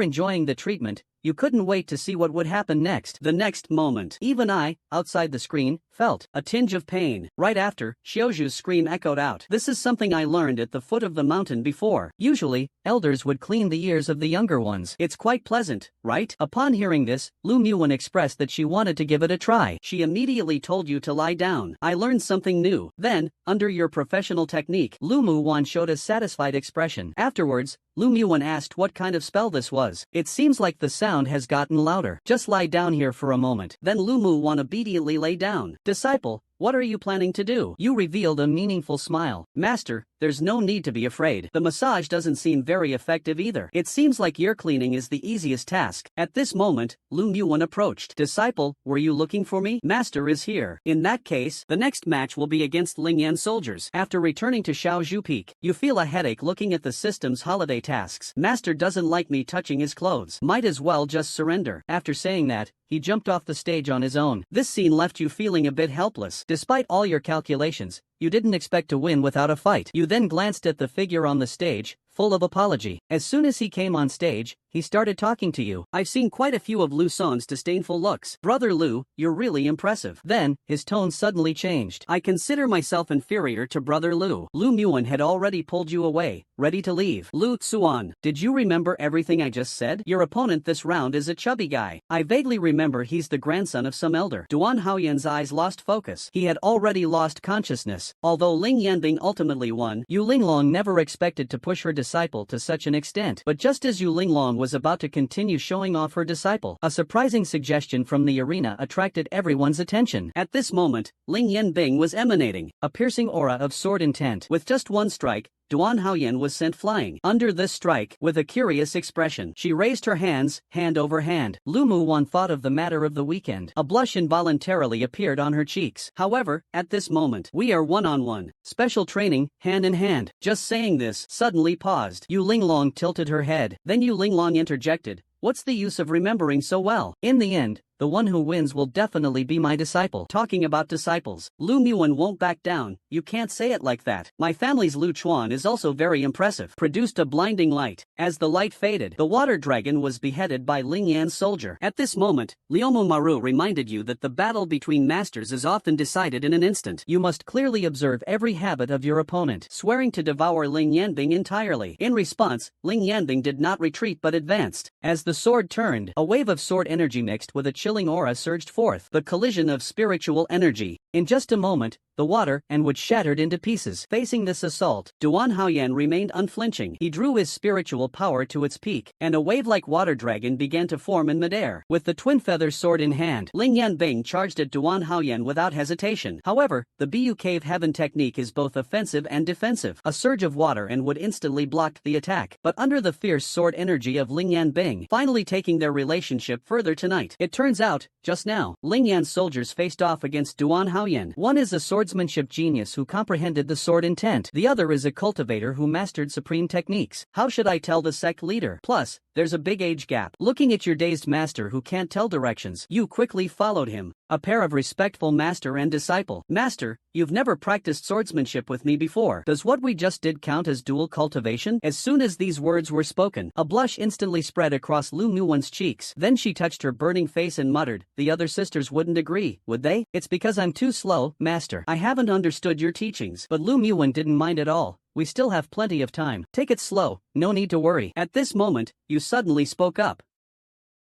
enjoying the treatment, you couldn't wait to see what would happen next. The next moment, even I, outside the screen, felt a tinge of pain. Right after, Xiaozhu's scream echoed out. This is something I learned at the foot of the mountain before. Usually, elders would clean the ears of the younger ones. It's quite pleasant, right? Upon hearing this, Lu Muwen expressed that she wanted to give it a try. She immediately told you to lie down. I learned something new. Then, under your professional technique, Lu Muwen showed a satisfied expression. Afterwards, Lu Muwen asked what kind of spell this was. It seems like the sound has gotten louder. Just lie down here for a moment. Then Lu Muwen obediently lay down. Disciple, what are you planning to do? You revealed a meaningful smile. Master, there's no need to be afraid. The massage doesn't seem very effective either. It seems like ear cleaning is the easiest task. At this moment, Lu Muwen approached. Disciple, were you looking for me? Master is here. In that case, the next match will be against Lingyan soldiers. After returning to Xiaozhu Peak, you feel a headache looking at the system's holiday tasks. Master doesn't like me touching his clothes. Might as well just surrender. After saying that, he jumped off the stage on his own. This scene left you feeling a bit helpless. Despite all your calculations, you didn't expect to win without a fight. You then glanced at the figure on the stage, full of apology. As soon as he came on stage, he started talking to you. I've seen quite a few of Lu Son's disdainful looks. Brother Lu, you're really impressive. Then, his tone suddenly changed. I consider myself inferior to Brother Lu. Lu Muwen had already pulled you away, ready to leave. Lu Xuan, did you remember everything I just said? Your opponent this round is a chubby guy. I vaguely remember he's the grandson of some elder. Duan Haoyan's eyes lost focus. He had already lost consciousness. Although Ling Yanbing ultimately won, Yu Linglong never expected to push her disciple to such an extent. But just as Yu Linglong was about to continue showing off her disciple, a surprising suggestion from the arena attracted everyone's attention. At this moment, Ling Yanbing was emanating a piercing aura of sword intent. With just one strike, Duan Haoyan was sent flying. Under this strike, with a curious expression, she raised her hands, hand over hand. Lu Muwen thought of the matter of the weekend. A blush involuntarily appeared on her cheeks. However, at this moment, we are one-on-one. Special training, hand in hand. Just saying this, suddenly paused. Yu Linglong tilted her head. Then Yu Linglong interjected, what's the use of remembering so well? In the end, the one who wins will definitely be my disciple. Talking about disciples, Lu Muwen won't back down. You can't say it like that. My family's Lu Chuan is also very impressive. Produced a blinding light. As the light faded, the water dragon was beheaded by Ling Yan's soldier. At this moment, Liumu Maru reminded you that the battle between masters is often decided in an instant. You must clearly observe every habit of your opponent, swearing to devour Ling Yanbing entirely. In response, Ling Yanbing did not retreat but advanced. As the sword turned, a wave of sword energy mixed with a chilling aura surged forth. The collision of spiritual energy. In just a moment, the water and wood shattered into pieces. Facing this assault, Duan Haoyan remained unflinching. He drew his spiritual power to its peak, and a wave-like water dragon began to form in midair. With the twin feather sword in hand, Ling Yanbing charged at Duan Haoyan without hesitation. However, the Bu Cave Heaven technique is both offensive and defensive. A surge of water and wood instantly blocked the attack, but under the fierce sword energy of Ling Yanbing, finally taking their relationship further tonight. It turns out, just now, Ling Yan's soldiers faced off against Duan Haoyan. One is a swordsmanship genius who comprehended the sword intent. The other is a cultivator who mastered supreme techniques. How should I tell the sect leader? Plus, there's a big age gap. Looking at your dazed master who can't tell directions, you quickly followed him. A pair of respectful master and disciple. Master, you've never practiced swordsmanship with me before. Does what we just did count as dual cultivation? As soon as these words were spoken, a blush instantly spread across Lu Muwen's cheeks. Then she touched her burning face and muttered, the other sisters wouldn't agree, would they? It's because I'm too slow, master. I haven't understood your teachings. But Lu Muwen didn't mind at all. We still have plenty of time. Take it slow, no need to worry. At this moment, you suddenly spoke up.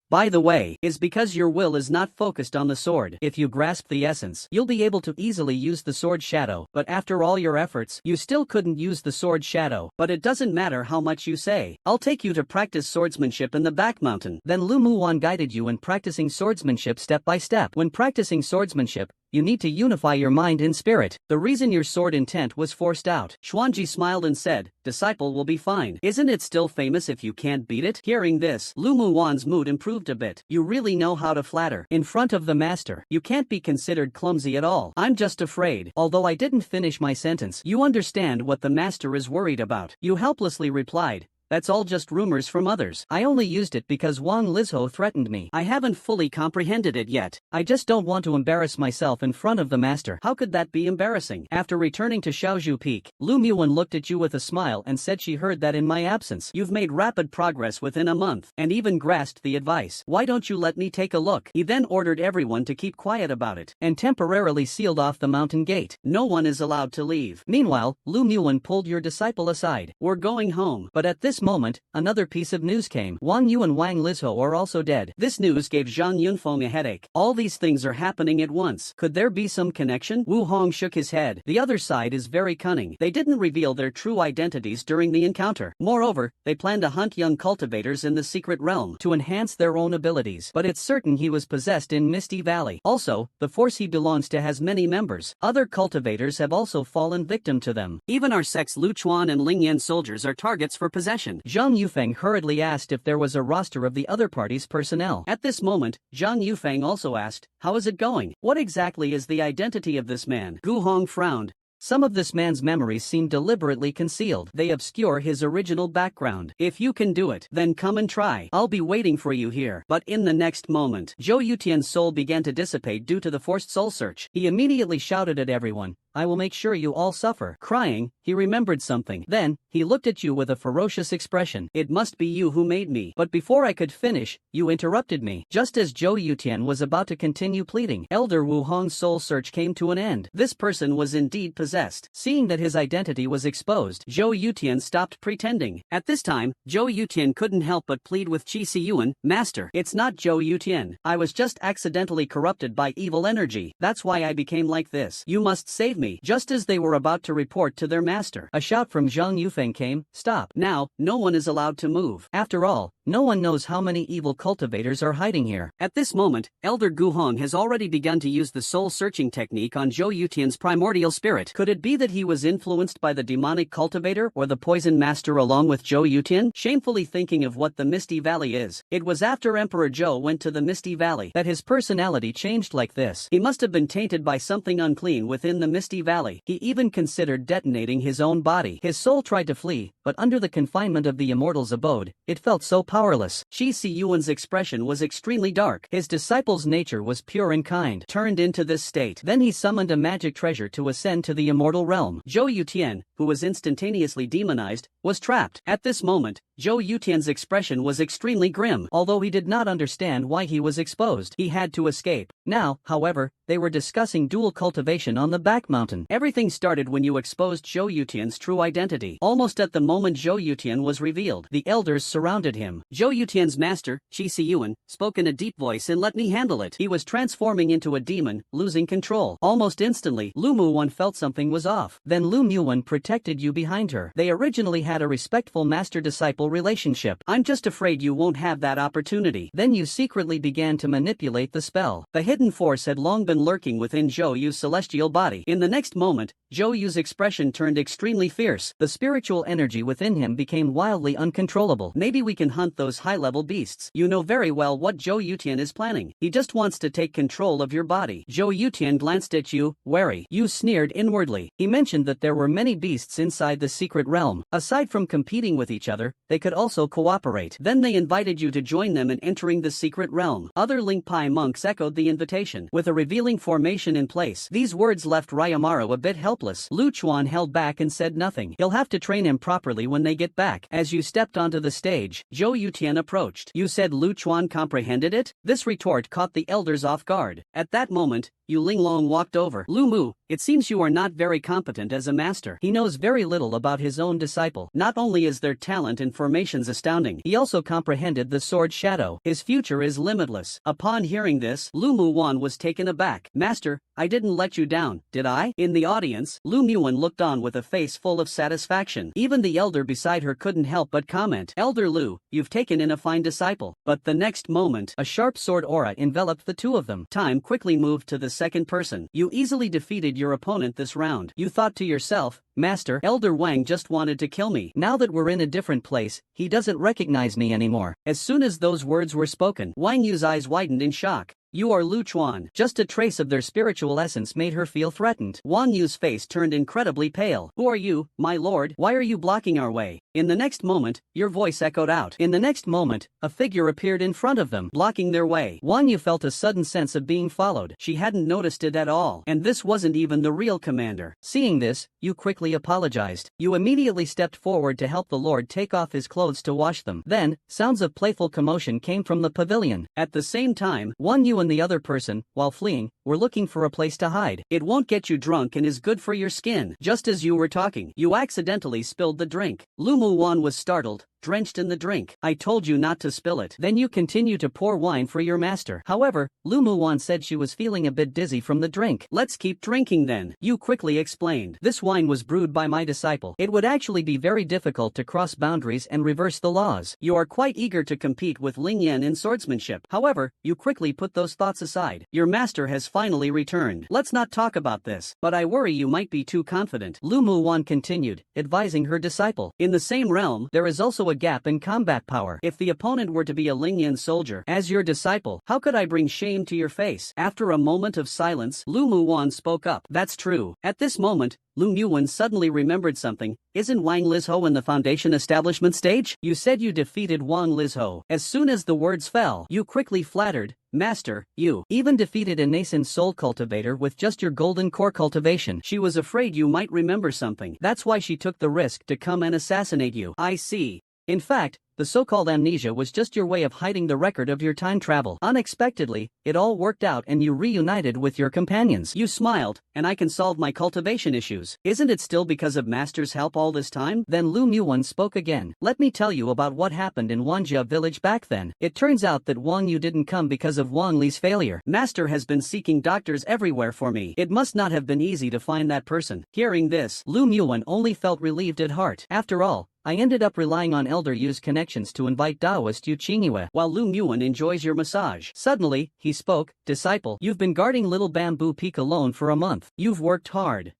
By the way, is because your will is not focused on the sword. If you grasp the essence, you'll be able to easily use the sword shadow. But after all your efforts, you still couldn't use the sword shadow. But it doesn't matter how much you say. I'll take you to practice swordsmanship in the back mountain. Then Lu Muwen guided you in practicing swordsmanship step by step. When practicing swordsmanship, you need to unify your mind and spirit. The reason your sword intent was forced out. Xuanji smiled and said, disciple will be fine. Isn't it still famous if you can't beat it? Hearing this, Lu Muwan's mood improved a bit. You really know how to flatter. In front of the master, you can't be considered clumsy at all. I'm just afraid. Although I didn't finish my sentence. You understand what the master is worried about. You helplessly replied, that's all just rumors from others. I only used it because Wang Lizho threatened me. I haven't fully comprehended it yet. I just don't want to embarrass myself in front of the master. How could that be embarrassing? After returning to Xiaozhu Peak, Lu Muwen looked at you with a smile and said she heard that in my absence. You've made rapid progress within a month, and even grasped the advice. Why don't you let me take a look? He then ordered everyone to keep quiet about it, and temporarily sealed off the mountain gate. No one is allowed to leave. Meanwhile, Lu Muwen pulled your disciple aside. We're going home. But at this moment, another piece of news came. Wang Yu and Wang Lizho are also dead. This news gave Zhang Yunfeng a headache. All these things are happening at once. Could there be some connection? Wu Hong shook his head. The other side is very cunning. They didn't reveal their true identities during the encounter. Moreover, they plan to hunt young cultivators in the secret realm to enhance their own abilities. But it's certain he was possessed in Misty Valley. Also, the force he belongs to has many members. Other cultivators have also fallen victim to them. Even our sect's Lu Chuan and Ling Yan soldiers are targets for possession. Zhang Yufeng hurriedly asked if there was a roster of the other party's personnel. At this moment, Zhang Yufeng also asked, how is it going? What exactly is the identity of this man? Gu Hong frowned. Some of this man's memories seem deliberately concealed. They obscure his original background. If you can do it, then come and try. I'll be waiting for you here. But in the next moment, Zhou Yutian's soul began to dissipate due to the forced soul search. He immediately shouted at everyone, I will make sure you all suffer. Crying, he remembered something. Then, he looked at you with a ferocious expression. It must be you who made me. But before I could finish, you interrupted me. Just as Zhou Yutian was about to continue pleading, Elder Wu Hong's soul search came to an end. This person was indeed possessed. Seeing that his identity was exposed, Zhou Yutian stopped pretending. At this time, Zhou Yutian couldn't help but plead with Qi Siyuan, Master. It's not Zhou Yutian. I was just accidentally corrupted by evil energy. That's why I became like this. You must save me. Just as they were about to report to their master, a shout from Zhang Yufeng came, Stop. Now, no one is allowed to move. After all, no one knows how many evil cultivators are hiding here. At this moment, Elder Gu Hong has already begun to use the soul-searching technique on Zhou Yutian's primordial spirit. Could it be that he was influenced by the demonic cultivator or the poison master along with Zhou Yutian? Shamefully thinking of what the Misty Valley is, it was after Emperor Zhou went to the Misty Valley that his personality changed like this. He must have been tainted by something unclean within the Misty Valley. He even considered detonating his own body. His soul tried to flee, but under the confinement of the immortal's abode, it felt so powerless. Qi Siyuan's expression was extremely dark. His disciple's nature was pure and kind, turned into this state. Then he summoned a magic treasure to ascend to the immortal realm. Zhou Yutian, who was instantaneously demonized, was trapped. At this moment, Zhou Yutian's expression was extremely grim. Although he did not understand why he was exposed, he had to escape. Now, however, they were discussing dual cultivation on the back mountain. Everything started when you exposed Zhou Yutian's true identity. Almost at the moment Zhou Yutian was revealed, the elders surrounded him. Zhou Yutian's master, Qi Siyuan, spoke in a deep voice and let me handle it. He was transforming into a demon, losing control. Almost instantly, Lu Muwen felt something was off. Then Lu Muwen protected you behind her. They originally had a respectful master-disciple relationship. I'm just afraid you won't have that opportunity. Then you secretly began to manipulate the spell. The hidden force had long been lurking within Zhou Yu's celestial body. In the next moment, Zhou Yu's expression turned extremely fierce. The spiritual energy within him became wildly uncontrollable. Maybe we can hunt those high-level beasts. You know very well what Zhou Yutian is planning. He just wants to take control of your body. Zhou Yutian glanced at you, wary. You sneered inwardly. He mentioned that there were many beasts inside the secret realm. Aside from competing with each other, they could also cooperate. Then they invited you to join them in entering the secret realm. Other Lingpai monks echoed the invitation. With a revealing formation in place, these words left Ryamaru a bit helpless. Lu Chuan held back and said nothing. You'll have to train him properly when they get back. As you stepped onto the stage, Zhou Yutian approached. You said Lu Chuan comprehended it? This retort caught the elders off guard. At that moment, Yu Linglong walked over. Lu Mu, it seems you are not very competent as a master. He knows very little about his own disciple. Not only is their talent and formations astounding, he also comprehended the sword shadow. His future is limitless. Upon hearing this, Lu Mu Wan was taken aback. Master, I didn't let you down, did I? In the audience, silence. Lu Muan looked on with a face full of satisfaction. Even the elder beside her couldn't help but comment, "Elder Lu, you've taken in a fine disciple." But the next moment, a sharp sword aura enveloped the two of them. Time quickly moved to the second person. "You easily defeated your opponent this round. You thought to yourself, 'Master, Elder Wang just wanted to kill me. Now that we're in a different place, he doesn't recognize me anymore.'" As soon as those words were spoken, Wang Yu's eyes widened in shock. "You are Lu Chuan." Just a trace of their spiritual essence made her feel threatened. Wang Yu's face turned incredibly pale. "Who are you, my lord? Why are you blocking our way?" In the next moment, your voice echoed out. In the next moment, a figure appeared in front of them, blocking their way. Wang Yu felt a sudden sense of being followed. She hadn't noticed it at all, and this wasn't even the real commander. Seeing this, Yu quickly apologized. Yu immediately stepped forward to help the lord take off his clothes to wash them. Then, sounds of playful commotion came from the pavilion. At the same time, Wang Yu and the other person, while fleeing, were looking for a place to hide. "It won't get you drunk and is good for your skin." Just as you were talking, you accidentally spilled the drink. Lu Muan was startled, drenched in the drink. "I told you not to spill it." "Then you continue to pour wine for your master." However, Lu Muan said she was feeling a bit dizzy from the drink. "Let's keep drinking then," Yu quickly explained. "This wine was brewed by my disciple. It would actually be very difficult to cross boundaries and reverse the laws. You are quite eager to compete with Ling Yan in swordsmanship. However, you quickly put those thoughts aside. Your master has finally returned. Let's not talk about this. But I worry you might be too confident." Lu Muan continued, advising her disciple. "In the same realm, there is also a gap in combat power. If the opponent were to be a Lingyan soldier, as your disciple, how could I bring shame to your face?" After a moment of silence, Lu Muan spoke up. "That's true." At this moment, Lu Muan suddenly remembered something. "Isn't Wang Lizho in the foundation establishment stage? You said you defeated Wang Lizho." As soon as the words fell, Yu quickly flattered, "Master, you even defeated a nascent soul cultivator with just your golden core cultivation." She was afraid you might remember something. That's why she took the risk to come and assassinate you. "I see. In fact, the so-called amnesia was just your way of hiding the record of your time travel. Unexpectedly, it all worked out and you reunited with your companions." You smiled, "And I can solve my cultivation issues. Isn't it still because of Master's help all this time?" Then Lu Muan spoke again. "Let me tell you about what happened in Wanjia village back then. It turns out that Wang Yu didn't come because of Wang Li's failure. Master has been seeking doctors everywhere for me. It must not have been easy to find that person." Hearing this, Lu Muan only felt relieved at heart. "After all, I ended up relying on Elder Yu's connections to invite Taoist Yu Qingyue while Lu Muan enjoys your massage." Suddenly, he spoke, "Disciple, you've been guarding little bamboo peak alone for a month. You've worked hard."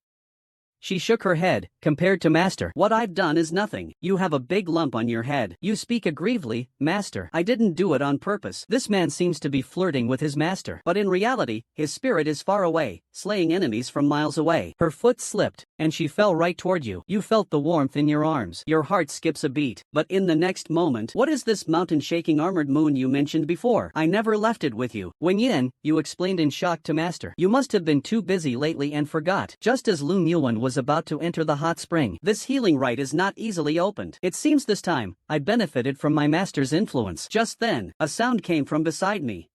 She shook her head. "Compared to Master, what I've done is nothing. You have a big lump on your head. You speak aggressively, Master. I didn't do it on purpose." This man seems to be flirting with his master. But in reality, his spirit is far away, slaying enemies from miles away. Her foot slipped, and she fell right toward you. You felt the warmth in your arms. Your heart skips a beat. But in the next moment, "What is this mountain-shaking armored moon you mentioned before? I never left it with you." "Wen Yin," you explained in shock to Master. "You must have been too busy lately and forgot." Just as Lu Muan was about to enter the hot spring, "This healing rite is not easily opened. It seems this time, I benefited from my master's influence." Just then, a sound came from beside me.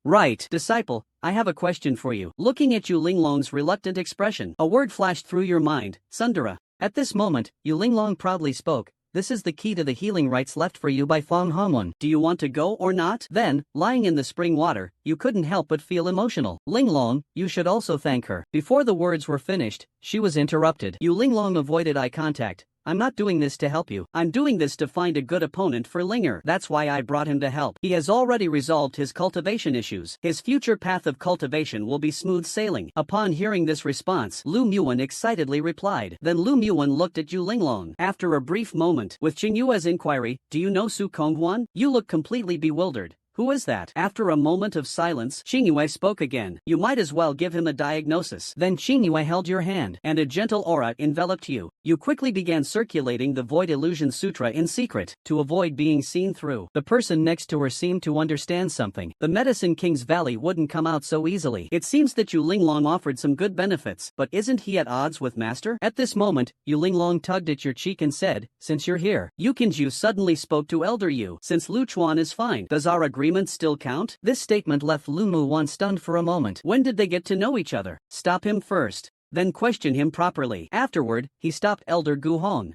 "Right, disciple, I have a question for you." Looking at Yu Linglong's reluctant expression, a word flashed through your mind, Sundara. At this moment, Yu Linglong proudly spoke. "This is the key to the healing rites left for you by Feng Hongwen. Do you want to go or not?" Then, lying in the spring water, you couldn't help but feel emotional. "Linglong, you should also thank her." Before the words were finished, she was interrupted. Yu Linglong avoided eye contact. "I'm not doing this to help you. I'm doing this to find a good opponent for Linger. That's why I brought him to help. He has already resolved his cultivation issues. His future path of cultivation will be smooth sailing." Upon hearing this response, Lu Muan excitedly replied. Then Lu Muan looked at Yu Linglong. After a brief moment, with Qingyue's inquiry, "Do you know Su Konghuan?" You look completely bewildered. "Who is that?" After a moment of silence, Qingyue spoke again. "You might as well give him a diagnosis." Then Qingyue held your hand, and a gentle aura enveloped you. You quickly began circulating the Void Illusion Sutra in secret, to avoid being seen through. The person next to her seemed to understand something. The Medicine King's Valley wouldn't come out so easily. It seems that Yu Linglong offered some good benefits, but isn't he at odds with Master? At this moment, Yu Linglong tugged at your cheek and said, "Since you're here." Yu Qinju suddenly spoke to Elder Yu. "Since Lu Chuan is fine, does our agreement still count?" This statement left Lu Muan stunned for a moment. When did they get to know each other? Stop him first. Then question him properly. Afterward, he stopped Elder Gu Hong.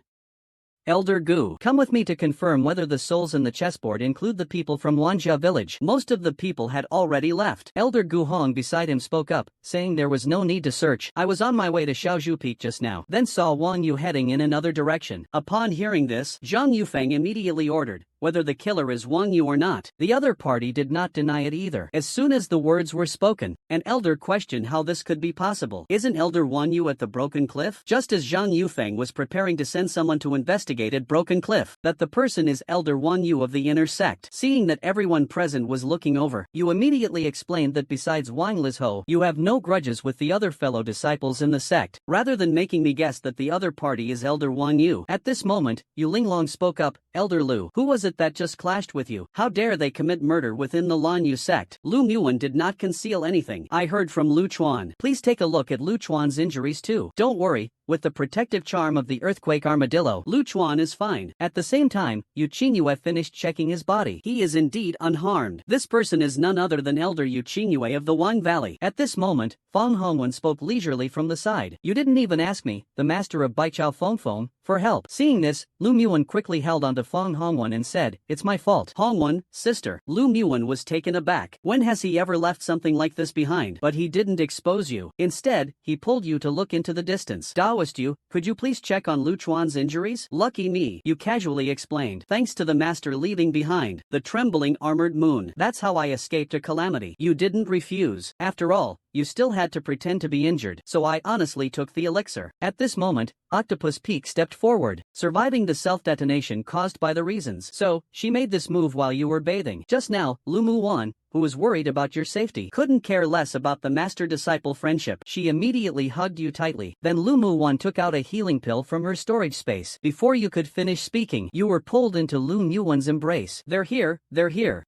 Elder Gu, come with me to confirm whether the souls in the chessboard include the people from Wanjia village. Most of the people had already left. Elder Gu Hong beside him spoke up, saying there was no need to search. I was on my way to Xiaozhu Peak just now, then saw Wang Yu heading in another direction. Upon hearing this, Zhang Yufeng immediately ordered, whether the killer is Wang Yu or not. The other party did not deny it either. As soon as the words were spoken, an elder questioned how this could be possible. Isn't Elder Wang Yu at the Broken Cliff? Just as Zhang Yufeng was preparing to send someone to investigate at Broken Cliff, that the person is Elder Wang Yu of the inner sect. Seeing that everyone present was looking over, you immediately explained that besides Wang Lizho, you have no grudges with the other fellow disciples in the sect, rather than making me guess that the other party is Elder Wang Yu. At this moment, Yu Linglong spoke up, Elder Lu, who was it that just clashed with you? How dare they commit murder within the Lan Yu sect? Lu Muan did not conceal anything. I heard from Lu Chuan. Please take a look at Lu Chuan's injuries too. Don't worry. With the protective charm of the earthquake armadillo, Lu Chuan is fine. At the same time, Yu Qingyue finished checking his body. He is indeed unharmed. This person is none other than Elder Yu Qingyue of the Wang Valley. At this moment, Feng Hongwen spoke leisurely from the side. You didn't even ask me, the master of Baichao Fengfeng, for help. Seeing this, Lu Muan quickly held onto Feng Hongwen and said, it's my fault. Hongwen, sister. Lu Muan was taken aback. When has he ever left something like this behind? But he didn't expose you. Instead, he pulled you to look into the distance. Daoist you, could you please check on Lu Chuan's injuries? Lucky me, you casually explained. Thanks to the master leaving behind the trembling armored moon. That's how I escaped a calamity. You didn't refuse. After all, you still had to pretend to be injured, so I honestly took the elixir. At this moment, Octopus Peak stepped forward, surviving the self-detonation caused by the reasons. So, she made this move while you were bathing. Just now, Lu Muan, who was worried about your safety, couldn't care less about the master-disciple friendship. She immediately hugged you tightly. Then Lu Muan took out a healing pill from her storage space. Before you could finish speaking, you were pulled into Lu Muan's embrace. They're here.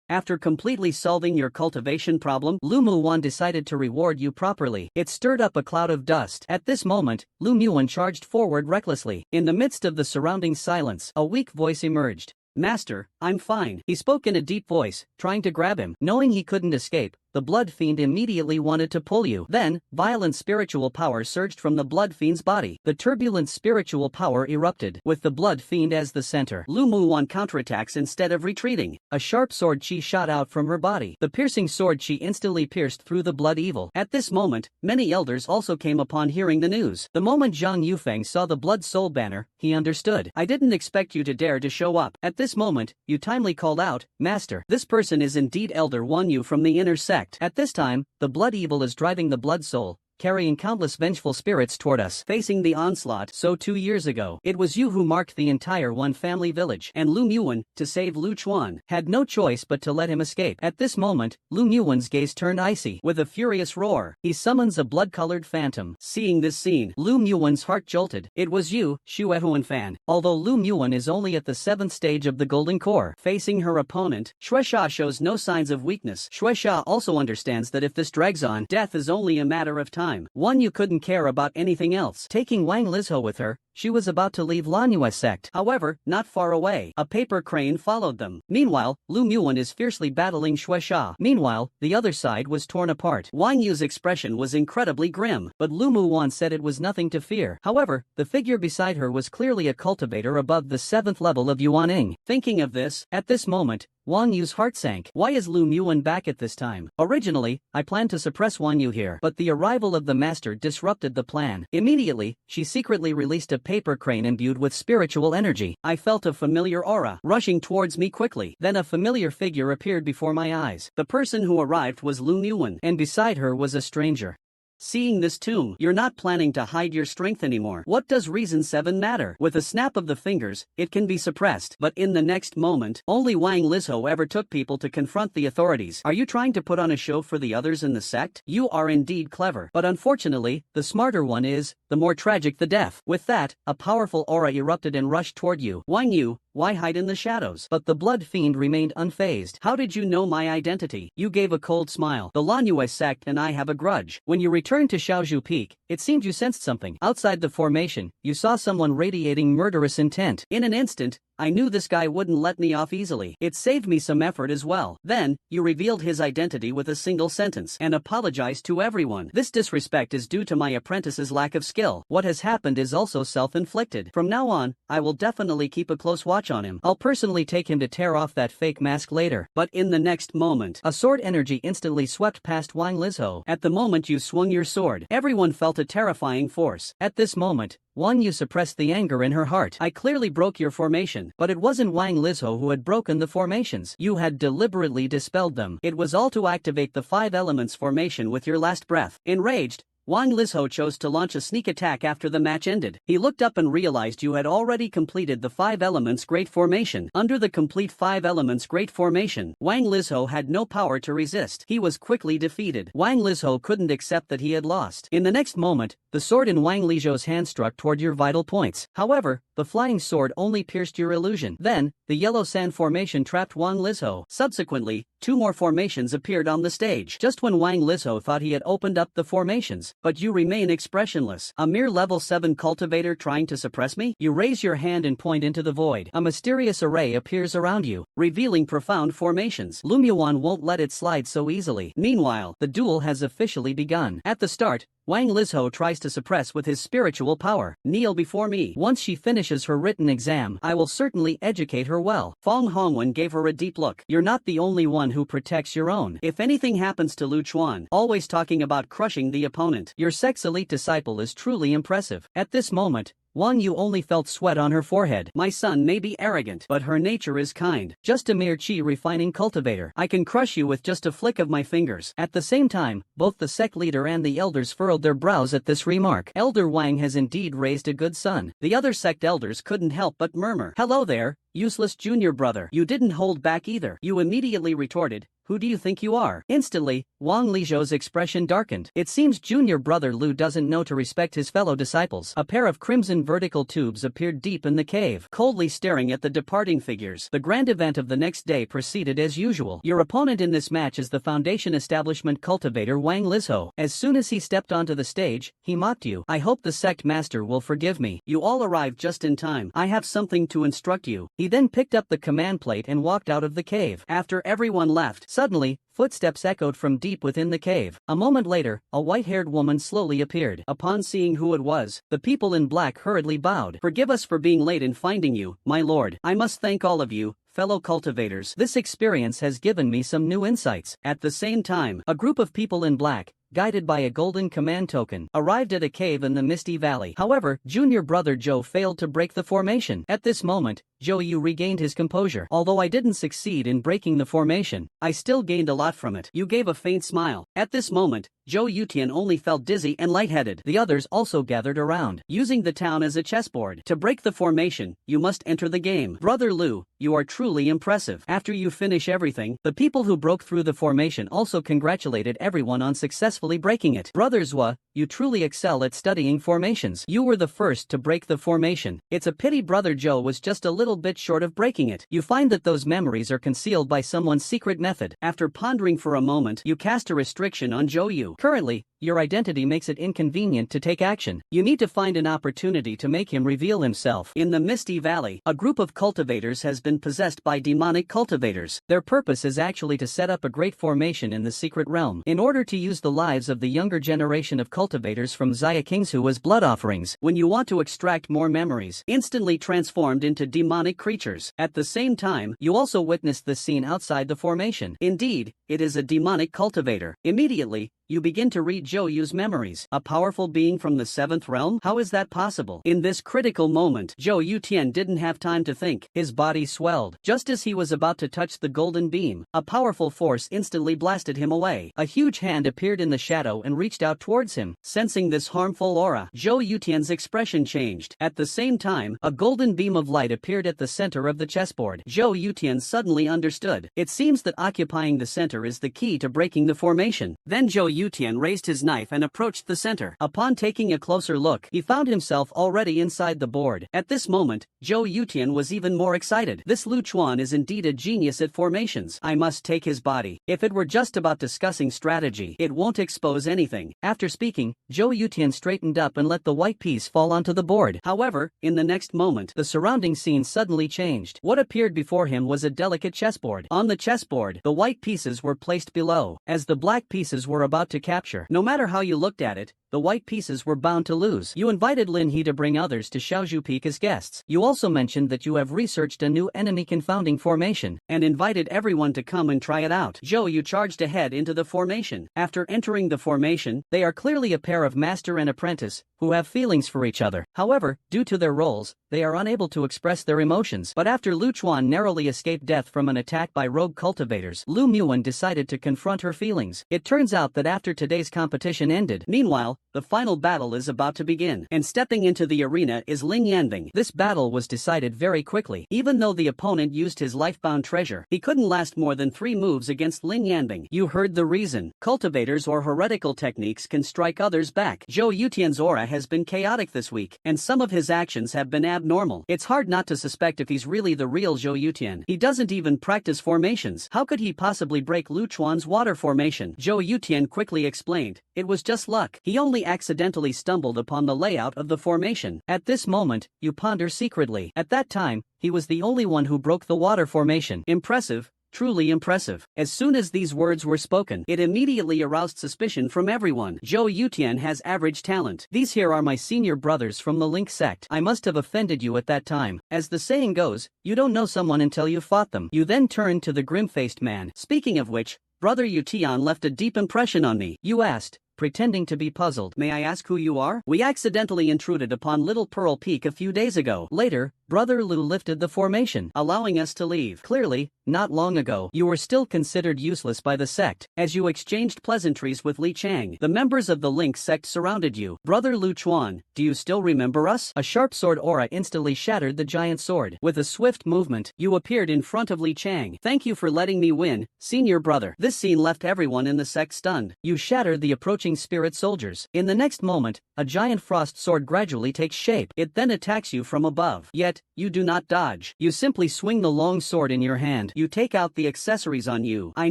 After completely solving your cultivation problem, Lu Muan decided to reward you properly. It stirred up a cloud of dust. At this moment, Lu Muan charged forward recklessly. In the midst of the surrounding silence, a weak voice emerged. Master, I'm fine. He spoke in a deep voice, trying to grab him. Knowing he couldn't escape, the Blood Fiend immediately wanted to pull you. Then, violent spiritual power surged from the Blood Fiend's body. The turbulent spiritual power erupted, with the Blood Fiend as the center. Lu Muan counterattacks instead of retreating. A sharp sword chi shot out from her body. The piercing sword chi instantly pierced through the blood evil. At this moment, many elders also came upon hearing the news. The moment Zhang Yufeng saw the Blood Soul banner, he understood. I didn't expect you to dare to show up. At this moment, you timely called out, Master, this person is indeed Elder Wang Yu from the inner sect. At this time, the blood evil is driving the blood soul, carrying countless vengeful spirits toward us. Facing the onslaught, so 2 years ago, it was you who marked the entire one family village, and Lu Muan, to save Lu Chuan, had no choice but to let him escape. At this moment, Lu Muan's gaze turned icy. With a furious roar, he summons a blood-colored phantom. Seeing this scene, Lu Muan's heart jolted. It was you, Shuehuan fan. Although Lu Muan is only at the 7th stage of the Golden Core, facing her opponent, Shueisha shows no signs of weakness. Shueisha also understands that if this drags on, death is only a matter of time. Wang Yu couldn't care about anything else. Taking Wang Lizho with her, she was about to leave Lanhua sect. However, not far away, a paper crane followed them. Meanwhile, Lu Muan is fiercely battling Shueisha. Meanwhile, the other side was torn apart. Wang Yu's expression was incredibly grim, but Lu Muan said it was nothing to fear. However, the figure beside her was clearly a cultivator above the 7th level of Yuaning. Thinking of this, at this moment, Wang Yu's heart sank. Why is Lu Muan back at this time? Originally, I planned to suppress Wang Yu here, but the arrival of the master disrupted the plan. Immediately, she secretly released a paper crane imbued with spiritual energy. I felt a familiar aura rushing towards me quickly. Then a familiar figure appeared before my eyes. The person who arrived was Lu Muan, and beside her was a stranger. Seeing this tomb, you're not planning to hide your strength anymore. What does reason 7 matter? With a snap of the fingers, it can be suppressed. But in the next moment, only Wang Lizho ever took people to confront the authorities. Are you trying to put on a show for the others in the sect? You are indeed clever. But unfortunately, the smarter one is, the more tragic the death. With that, a powerful aura erupted and rushed toward you. Wang Yu, why hide in the shadows? But the blood fiend remained unfazed. How did you know my identity? You gave a cold smile. The Lanhua sect and I have a grudge. When you returned to Xiaozhu Peak, it seemed you sensed something. Outside the formation, you saw someone radiating murderous intent. In an instant, I knew this guy wouldn't let me off easily. It saved me some effort as well. Then, you revealed his identity with a single sentence and apologized to everyone. This disrespect is due to my apprentice's lack of skill. What has happened is also self-inflicted. From now on, I will definitely keep a close watch on him. I'll personally take him to tear off that fake mask later. But in the next moment, a sword energy instantly swept past Wang Lizho. At the moment you swung your sword, everyone felt a terrifying force. At this moment, Wang Yu suppressed the anger in her heart. I clearly broke your formation, but it wasn't Wang Lizho who had broken the formations. You had deliberately dispelled them. It was all to activate the 5 elements formation with your last breath. Enraged, Wang Lizho chose to launch a sneak attack after the match ended. He looked up and realized you had already completed the 5 elements great formation. Under the complete 5 elements great formation, Wang Lizho had no power to resist. He was quickly defeated. Wang Lizho couldn't accept that he had lost. In the next moment, the sword in Wang Lizho's hand struck toward your vital points. However, the flying sword only pierced your illusion. Then, the yellow sand formation trapped Wang Lizho. Subsequently, 2 more formations appeared on the stage. Just when Wang Lizho thought he had opened up the formations, but you remain expressionless. A mere level 7 cultivator trying to suppress me? You raise your hand and point into the void. A mysterious array appears around you, revealing profound formations. Lumyuan won't let it slide so easily. Meanwhile, the duel has officially begun. At the start, Wang Lizho tries to suppress with his spiritual power. Kneel before me. Once she finishes her written exam, I will certainly educate her well. Fong Hongwen gave her a deep look. You're not the only one who protects your own. If anything happens to Lu Chuan, always talking about crushing the opponent, your sex elite disciple is truly impressive. At this moment, Wang Yu only felt sweat on her forehead. My son may be arrogant, but her nature is kind. Just a mere chi refining cultivator. I can crush you with just a flick of my fingers. At the same time, both the sect leader and the elders furrowed their brows at this remark. Elder Wang has indeed raised a good son. The other sect elders couldn't help but murmur. Hello there, useless junior brother. You didn't hold back either. You immediately retorted, who do you think you are? Instantly, Wang Lizho's expression darkened. It seems junior brother Lu doesn't know to respect his fellow disciples. A pair of crimson vertical tubes appeared deep in the cave, coldly staring at the departing figures. The grand event of the next day proceeded as usual. Your opponent in this match is the Foundation Establishment cultivator Wang Lizho. As soon as he stepped onto the stage, he mocked you. I hope the sect master will forgive me. You all arrived just in time. I have something to instruct you. He then picked up the command plate and walked out of the cave. After everyone left, suddenly, footsteps echoed from deep within the cave. A moment later, a white-haired woman slowly appeared. Upon seeing who it was, the people in black hurriedly bowed. Forgive us for being late in finding you, my lord. I must thank all of you, fellow cultivators. This experience has given me some new insights. At the same time, a group of people in black, guided by a golden command token, arrived at a cave in the Misty Valley. However, junior brother Zhou failed to break the formation. At this moment, Zhou Yu regained his composure. Although I didn't succeed in breaking the formation, I still gained a lot from it. You gave a faint smile. At this moment, Zhou Yutian only felt dizzy and lightheaded. The others also gathered around, using the town as a chessboard. To break the formation, you must enter the game. Brother Lu, you are truly impressive. After you finish everything, the people who broke through the formation also congratulated everyone on successfully breaking it. Brother Zhua, you truly excel at studying formations. You were the first to break the formation. It's a pity Brother Zhou was just a little bit short of breaking it. You find that those memories are concealed by someone's secret method. After pondering for a moment, you cast a restriction on Zhou Yu. Currently, your identity makes it inconvenient to take action. You need to find an opportunity to make him reveal himself. In the Misty Valley, a group of cultivators has been possessed by demonic cultivators. Their purpose is actually to set up a great formation in the secret realm, in order to use the lives of the younger generation of cultivators from Xia Kingsu as blood offerings. When you want to extract more memories, instantly transformed into demonic creatures. At the same time, you also witness the scene outside the formation. Indeed, it is a demonic cultivator. Immediately, you begin to read Zhou Yu's memories. A powerful being from the 7th realm? How is that possible? In this critical moment, Zhou Yutian didn't have time to think. His body swelled. Just as he was about to touch the golden beam, a powerful force instantly blasted him away. A huge hand appeared in the shadow and reached out towards him. Sensing this harmful aura, Zhou Yutian's expression changed. At the same time, a golden beam of light appeared at the center of the chessboard. Zhou Yutian suddenly understood. It seems that occupying the center is the key to breaking the formation. Then Zhou Yutian raised his knife and approached the center. Upon taking a closer look, he found himself already inside the board. At this moment, Zhou Yutian was even more excited. This Lu Chuan is indeed a genius at formations. I must take his body. If it were just about discussing strategy, it won't expose anything. After speaking, Zhou Yutian straightened up and let the white piece fall onto the board. However, in the next moment, the surrounding scene suddenly changed. What appeared before him was a delicate chessboard. On the chessboard, the white pieces were placed below, as the black pieces were about to capture. No matter how you looked at it, the white pieces were bound to lose. You invited Lin He to bring others to Xiaozhu Peak as guests. You also mentioned that you have researched a new enemy confounding formation, and invited everyone to come and try it out. Zhou Yu charged ahead into the formation. After entering the formation, they are clearly a pair of master and apprentice, who have feelings for each other. However, due to their roles, they are unable to express their emotions. But after Lu Chuan narrowly escaped death from an attack by rogue cultivators, Lu Muan decided to confront her feelings. It turns out that after today's competition ended, meanwhile, the final battle is about to begin, and stepping into the arena is Ling Yanbing. This battle was decided very quickly. Even though the opponent used his life-bound treasure, he couldn't last more than 3 moves against Ling Yanbing. You heard the reason. Cultivators or heretical techniques can strike others back. Zhou Yutian's aura has been chaotic this week, and some of his actions have been abnormal. It's hard not to suspect if he's really the real Zhou Yutian. He doesn't even practice formations. How could he possibly break Lu Chuan's water formation? Zhou Yutian quickly explained, it was just luck. He only accidentally stumbled upon the layout of the formation. At this moment, you ponder secretly. At that time, he was the only one who broke the water formation. Impressive. Truly impressive. As soon as these words were spoken, it immediately aroused suspicion from everyone. Zhou Yutian has average talent. These here are my senior brothers from the Link sect. I must have offended you at that time. As the saying goes, you don't know someone until you've fought them. You then turned to the grim-faced man. Speaking of which, Brother Yutian left a deep impression on me. You asked, pretending to be puzzled. May I ask who you are? We accidentally intruded upon Little Pearl Peak a few days ago. Later, Brother Lu lifted the formation, allowing us to leave. Clearly, not long ago, you were still considered useless by the sect, as you exchanged pleasantries with Li Chang. The members of the Link sect surrounded you. Brother Lu Chuan, do you still remember us? A sharp sword aura instantly shattered the giant sword. With a swift movement, you appeared in front of Li Chang. Thank you for letting me win, senior brother. This scene left everyone in the sect stunned. You shattered the approaching spirit soldiers. In the next moment, a giant frost sword gradually takes shape. It then attacks you from above. Yet, you do not dodge. You simply swing the long sword in your hand. You take out the accessories on you. I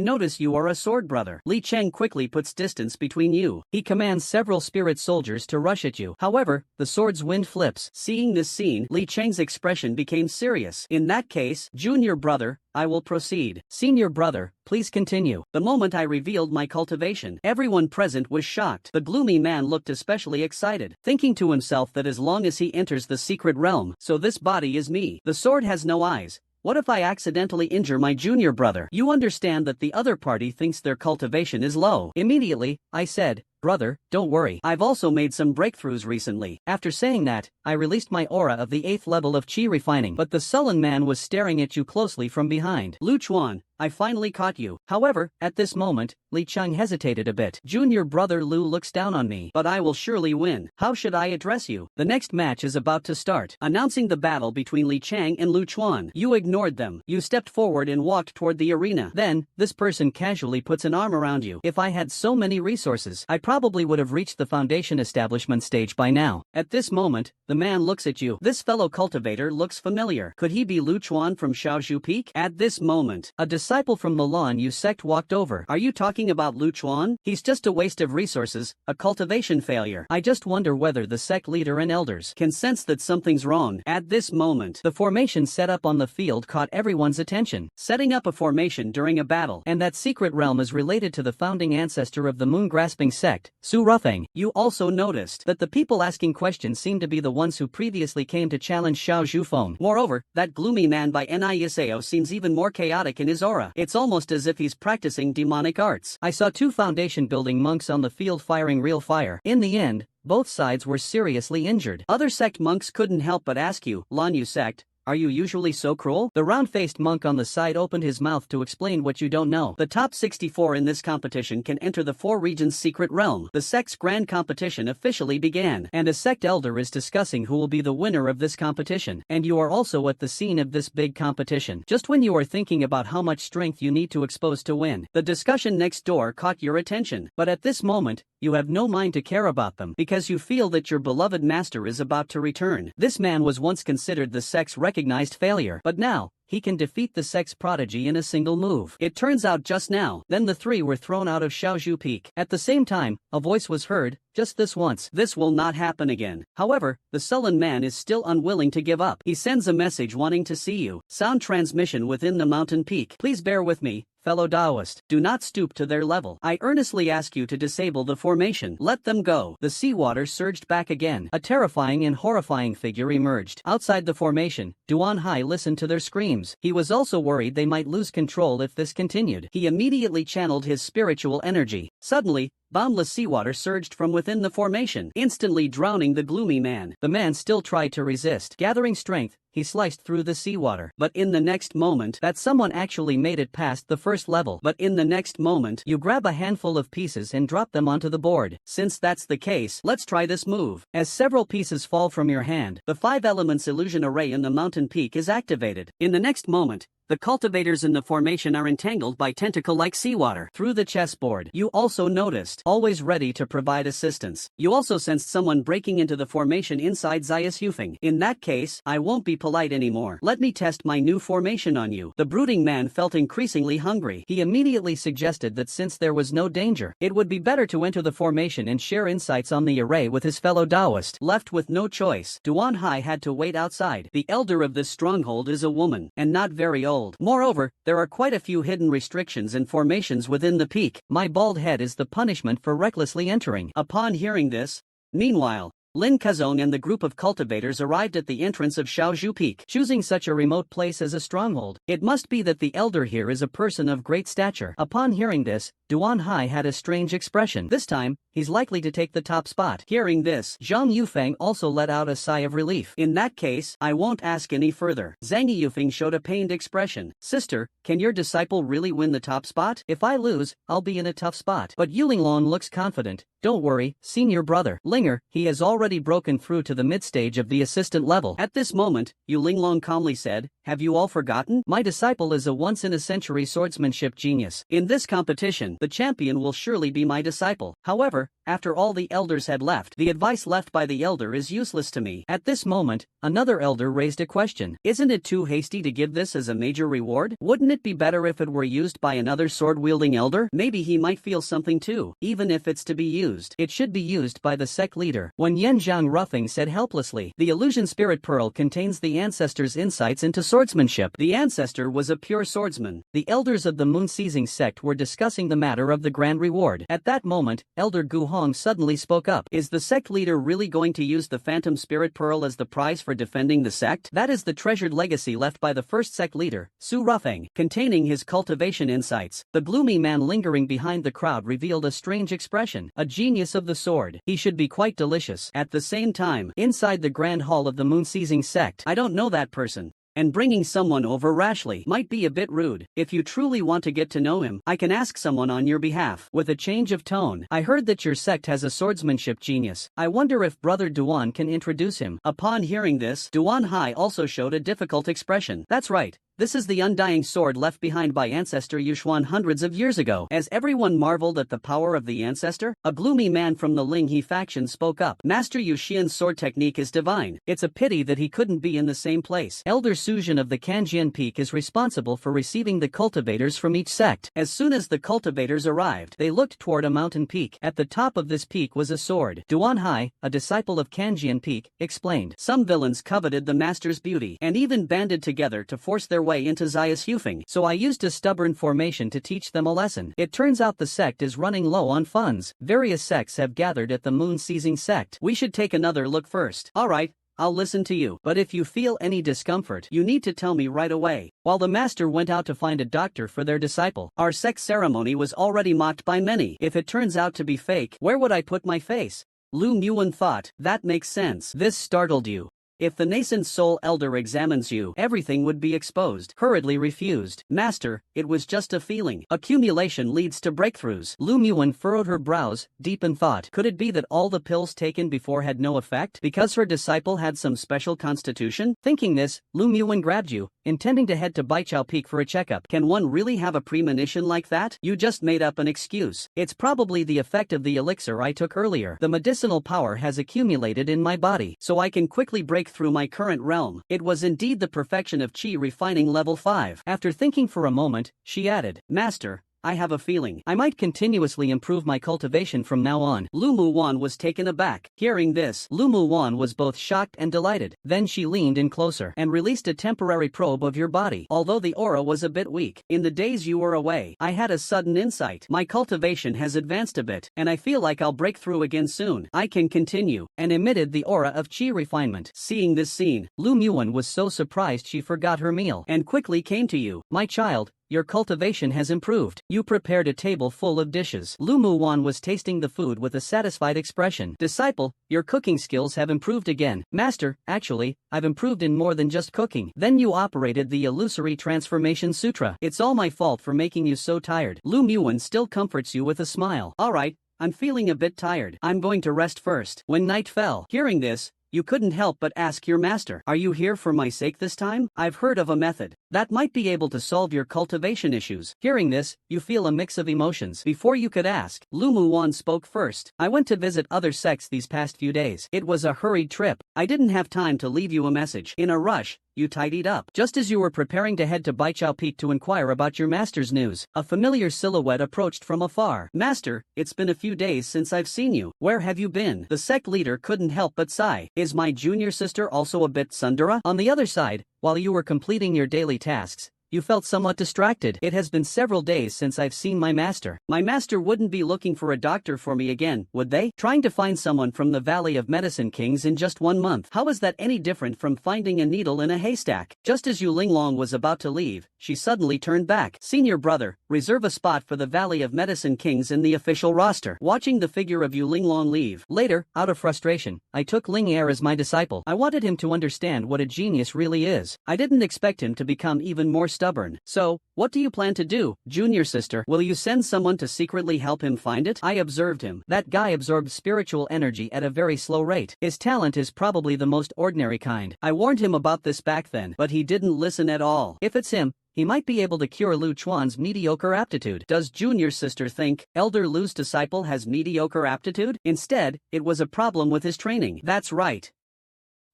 notice you are a sword brother. Li Cheng quickly puts distance between you. He commands several spirit soldiers to rush at you. However, the sword's wind flips. Seeing this scene, Li Cheng's expression became serious. In that case, junior brother, I will proceed. Senior brother, please continue. The moment I revealed my cultivation, everyone present was shocked. The gloomy man looked especially excited, thinking to himself that as long as he enters the secret realm, so this body is me. The sword has no eyes. What if I accidentally injure my junior brother? You understand that the other party thinks their cultivation is low. Immediately, I said, brother, don't worry. I've also made some breakthroughs recently. After saying that, I released my aura of the 8th level of Qi refining. But the sullen man was staring at you closely from behind. Lu Chuan, I finally caught you. However, at this moment, Li Cheng hesitated a bit. Junior brother Lu looks down on me, but I will surely win. How should I address you? The next match is about to start. Announcing the battle between Li Cheng and Lu Chuan. You ignored them. You stepped forward and walked toward the arena. Then, this person casually puts an arm around you. If I had so many resources, I probably would have reached the foundation establishment stage by now. At this moment, the man looks at you. This fellow cultivator looks familiar. Could he be Lu Chuan from Xiaozhu Peak? At this moment, a disciple from the Lan Yu sect walked over. Are you talking about Lu Chuan? He's just a waste of resources, a cultivation failure. I just wonder whether the sect leader and elders can sense that something's wrong. At this moment, the formation set up on the field caught everyone's attention. Setting up a formation during a battle, and that secret realm is related to the founding ancestor of the moon-grasping sect, Su Rufeng. You also noticed that the people asking questions seem to be the ones who previously came to challenge Xiao Zhufeng. Moreover, that gloomy man by Nisao seems even more chaotic in his aura. It's almost as if he's practicing demonic arts. I saw 2 foundation building monks on the field firing real fire. In the end, both sides were seriously injured. Other sect monks couldn't help but ask you, Lan Yu sect, Are you usually so cruel? The round-faced monk on the side opened his mouth to explain what you don't know. The top 64 in this competition can enter the 4 regions secret realm. The sect's grand competition officially began, and a sect elder is discussing who will be the winner of this competition. And you are also at the scene of this big competition. Just when you are thinking about how much strength you need to expose to win, the discussion next door caught your attention. But at this moment, you have no mind to care about them because you feel that your beloved master is about to return. This man was once considered the sect's recognized failure, but now, he can defeat the sect's prodigy in a single move. It turns out just now, then the 3 were thrown out of Shaozhou Peak. At the same time, a voice was heard, just this once. This will not happen again. However, the sullen man is still unwilling to give up. He sends a message wanting to see you. Sound transmission within the mountain peak. Please bear with me, fellow Taoist. Do not stoop to their level. I earnestly ask you to disable the formation. Let them go. The seawater surged back again. A terrifying and horrifying figure emerged. Outside the formation, Duan Hai listened to their screams. He was also worried they might lose control if this continued. He immediately channeled his spiritual energy. Suddenly, boundless seawater surged from within the formation, instantly drowning the gloomy man. The man still tried to resist. Gathering strength, he sliced through the seawater. But in the next moment, that someone actually made it past the first level. But in the next moment, you grab a handful of pieces and drop them onto the board. Since that's the case, let's try this move. As several pieces fall from your hand, the 5 elements illusion array in the mountain peak is activated. In the next moment, the cultivators in the formation are entangled by tentacle-like seawater. Through the chessboard, you also noticed, always ready to provide assistance. You also sensed someone breaking into the formation inside Zayas Yufeng. In that case, I won't be polite anymore. Let me test my new formation on you. The brooding man felt increasingly hungry. He immediately suggested that since there was no danger, it would be better to enter the formation and share insights on the array with his fellow Taoist. Left with no choice, Duan Hai had to wait outside. The elder of this stronghold is a woman, and not very old. Moreover, there are quite a few hidden restrictions and formations within the peak. My bald head is the punishment for recklessly entering. Upon hearing this, meanwhile, Lin Kazong and the group of cultivators arrived at the entrance of Shaozhou Peak. Choosing such a remote place as a stronghold, it must be that the elder here is a person of great stature. Upon hearing this, Duan Hai had a strange expression. This time, he's likely to take the top spot. Hearing this, Zhang Yufeng also let out a sigh of relief. In that case, I won't ask any further. Zhang Yufeng showed a pained expression. Sister, can your disciple really win the top spot? If I lose, I'll be in a tough spot. But Yulinglong looks confident. Don't worry, senior brother. Linger, he has already broken through to the mid-stage of the assistant level. At this moment, Yulinglong calmly said, have you all forgotten? My disciple is a once-in-a-century swordsmanship genius. In this competition, the champion will surely be my disciple. However, after all the elders had left, the advice left by the elder is useless to me. At this moment, another elder raised a question. Isn't it too hasty to give this as a major reward? Wouldn't it be better if it were used by another sword-wielding elder? Maybe he might feel something too. Even if it's to be used, it should be used by the sect leader. When Yen Zhang Ruffing said helplessly, the illusion spirit pearl contains the ancestor's insights into swordsmanship. The ancestor was a pure swordsman. The elders of the moon-seizing sect were discussing the matter of the grand reward. At that moment, Elder Gu Hong suddenly spoke up. Is the sect leader really going to use the phantom spirit pearl as the prize for defending the sect? That is the treasured legacy left by the first sect leader, Su Ruffing, containing his cultivation insights. The gloomy man lingering behind the crowd revealed a strange expression. A genius of the sword. He should be quite delicious. At the same time, inside the grand hall of the moon-seizing sect, I don't know that person. And bringing someone over rashly might be a bit rude. If you truly want to get to know him, I can ask someone on your behalf. With a change of tone, I heard that your sect has a swordsmanship genius. I wonder if Brother Duan can introduce him. Upon hearing this, Duan Hai also showed a difficult expression. That's right. This is the undying sword left behind by ancestor Yushuan hundreds of years ago. As everyone marveled at the power of the ancestor, a gloomy man from the Ling He faction spoke up. Master Yuxian's sword technique is divine. It's a pity that he couldn't be in the same place. Elder Suzhen of the Kanjian Peak is responsible for receiving the cultivators from each sect. As soon as the cultivators arrived, they looked toward a mountain peak. At the top of this peak was a sword. Duan Hai, a disciple of Kanjian Peak, explained. Some villains coveted the master's beauty and even banded together to force their way into Zayas Yufeng, so I used a stubborn formation to teach them a lesson. It turns out the sect is running low on funds. Various sects have gathered at the moon-seizing sect. We should take another look first. Alright, I'll listen to you. But if you feel any discomfort, you need to tell me right away. While the master went out to find a doctor for their disciple, our sect ceremony was already mocked by many. If it turns out to be fake, where would I put my face? Lu Muan thought. That makes sense. This startled you. If the nascent soul elder examines you, everything would be exposed. Hurriedly refused. Master, it was just a feeling. Accumulation leads to breakthroughs. Lu Muan furrowed her brows, deep in thought. Could it be that all the pills taken before had no effect, because her disciple had some special constitution? Thinking this, Lu Muan grabbed you, intending to head to Baichao Peak for a checkup. Can one really have a premonition like that? You just made up an excuse. It's probably the effect of the elixir I took earlier. The medicinal power has accumulated in my body, so I can quickly break through my current realm. It was indeed the perfection of Qi refining level 5. After thinking for a moment, she added, Master, I have a feeling I might continuously improve my cultivation from now on. Lu Muwan was taken aback. Hearing this, Lu Muwan was both shocked and delighted. Then she leaned in closer and released a temporary probe of your body. Although the aura was a bit weak, in the days you were away, I had a sudden insight. My cultivation has advanced a bit, and I feel like I'll break through again soon. I can continue, and emitted the aura of Qi refinement. Seeing this scene, Lu Muwan was so surprised she forgot her meal and quickly came to you. My child, your cultivation has improved. You prepared a table full of dishes. Lu Muwan was tasting the food with a satisfied expression. Disciple, your cooking skills have improved again. Master, actually, I've improved in more than just cooking. Then you operated the illusory transformation sutra. It's all my fault for making you so tired. Lu Muwan still comforts you with a smile. Alright, I'm feeling a bit tired. I'm going to rest first. When night fell, hearing this, you couldn't help but ask your master, are you here for my sake this time? I've heard of a method that might be able to solve your cultivation issues. Hearing this, you feel a mix of emotions. Before you could ask, Lu Muwan spoke first. I went to visit other sects these past few days. It was a hurried trip. I didn't have time to leave you a message. In a rush, you tidied up. Just as you were preparing to head to Baichao Peak to inquire about your master's news, a familiar silhouette approached from afar. Master, it's been a few days since I've seen you. Where have you been? The sect leader couldn't help but sigh. Is my junior sister also a bit tsundere? On the other side, while you were completing your daily tasks, you felt somewhat distracted. It has been several days since I've seen my master. My master wouldn't be looking for a doctor for me again, would they? Trying to find someone from the Valley of Medicine Kings in just 1 month. How is that any different from finding a needle in a haystack? Just as Yu Linglong was about to leave, she suddenly turned back. Senior brother, reserve a spot for the Valley of Medicine Kings in the official roster. Watching the figure of Yu Linglong leave. Later, out of frustration, I took Ling Er as my disciple. I wanted him to understand what a genius really is. I didn't expect him to become even more stubborn. So, what do you plan to do, junior sister? Will you send someone to secretly help him find it? I observed him. That guy absorbed spiritual energy at a very slow rate. His talent is probably the most ordinary kind. I warned him about this back then, but he didn't listen at all. If it's him, he might be able to cure Lu Chuan's mediocre aptitude. Does junior sister think Elder Lu's disciple has mediocre aptitude? Instead, it was a problem with his training. That's right.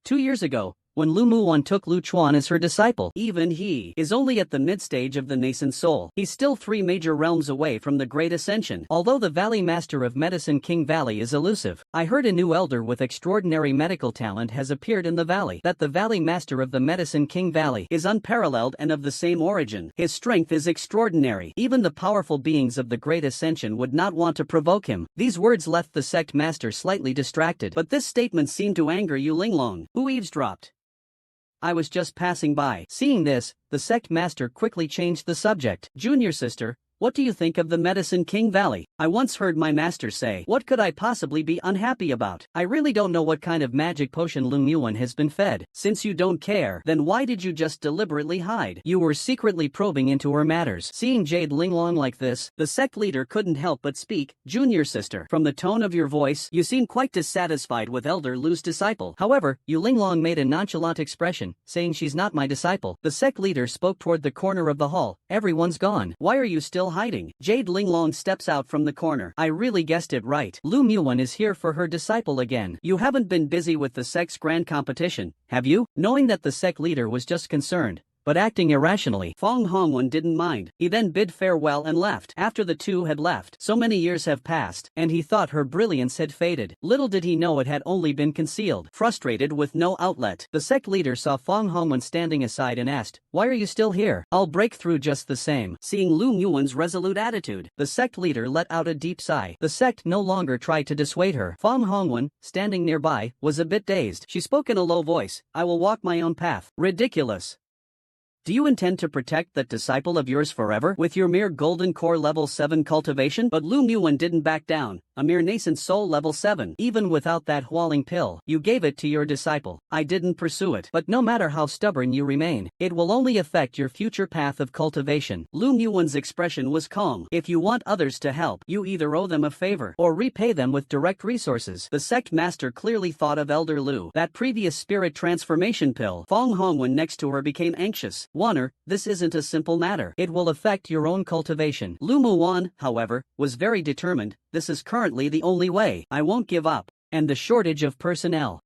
2 years ago, when Lu Muwan took Lu Chuan as her disciple, even he is only at the mid-stage of the nascent soul. He's still 3 major realms away from the Great Ascension. Although the Valley Master of Medicine King Valley is elusive, I heard a new elder with extraordinary medical talent has appeared in the valley. That the Valley Master of the Medicine King Valley is unparalleled and of the same origin. His strength is extraordinary. Even the powerful beings of the Great Ascension would not want to provoke him. These words left the sect master slightly distracted, but this statement seemed to anger Yu Linglong, who eavesdropped. I was just passing by. Seeing this, the sect master quickly changed the subject. Junior sister, what do you think of the Medicine King Valley? I once heard my master say, what could I possibly be unhappy about? I really don't know what kind of magic potion Lu Muan has been fed. Since you don't care, then why did you just deliberately hide? You were secretly probing into her matters. Seeing Jade Linglong like this, the sect leader couldn't help but speak. Junior sister, from the tone of your voice, you seem quite dissatisfied with Elder Lu's disciple. However, Yu Linglong made a nonchalant expression, saying she's not my disciple. The sect leader spoke toward the corner of the hall. Everyone's gone. Why are you still hiding? Jade Linglong steps out from the corner. I really guessed it right. Lu Muan is here for her disciple again. You haven't been busy with the sect's grand competition, have you? Knowing that the sect leader was just concerned, but acting irrationally, Fong Hongwen didn't mind. He then bid farewell and left. After the two had left, so many years have passed, and he thought her brilliance had faded. Little did he know it had only been concealed. Frustrated with no outlet, the sect leader saw Fong Hongwen standing aside and asked, why are you still here? I'll break through just the same. Seeing Lu Muan's resolute attitude, the sect leader let out a deep sigh. The sect no longer tried to dissuade her. Fong Hongwen, standing nearby, was a bit dazed. She spoke in a low voice, I will walk my own path. Ridiculous. Do you intend to protect that disciple of yours forever with your mere golden core level 7 cultivation? But Lu Muwen didn't back down, a mere nascent soul level 7. Even without that hualing pill, you gave it to your disciple. I didn't pursue it. But no matter how stubborn you remain, it will only affect your future path of cultivation. Lu Muwen's expression was calm. If you want others to help, you either owe them a favor or repay them with direct resources. The sect master clearly thought of Elder Lu. That previous spirit transformation pill. Fong Hongwen next to her became anxious. Warner, this isn't a simple matter. It will affect your own cultivation. Lu Muwan, however, was very determined. This is currently the only way. I won't give up. And the shortage of personnel.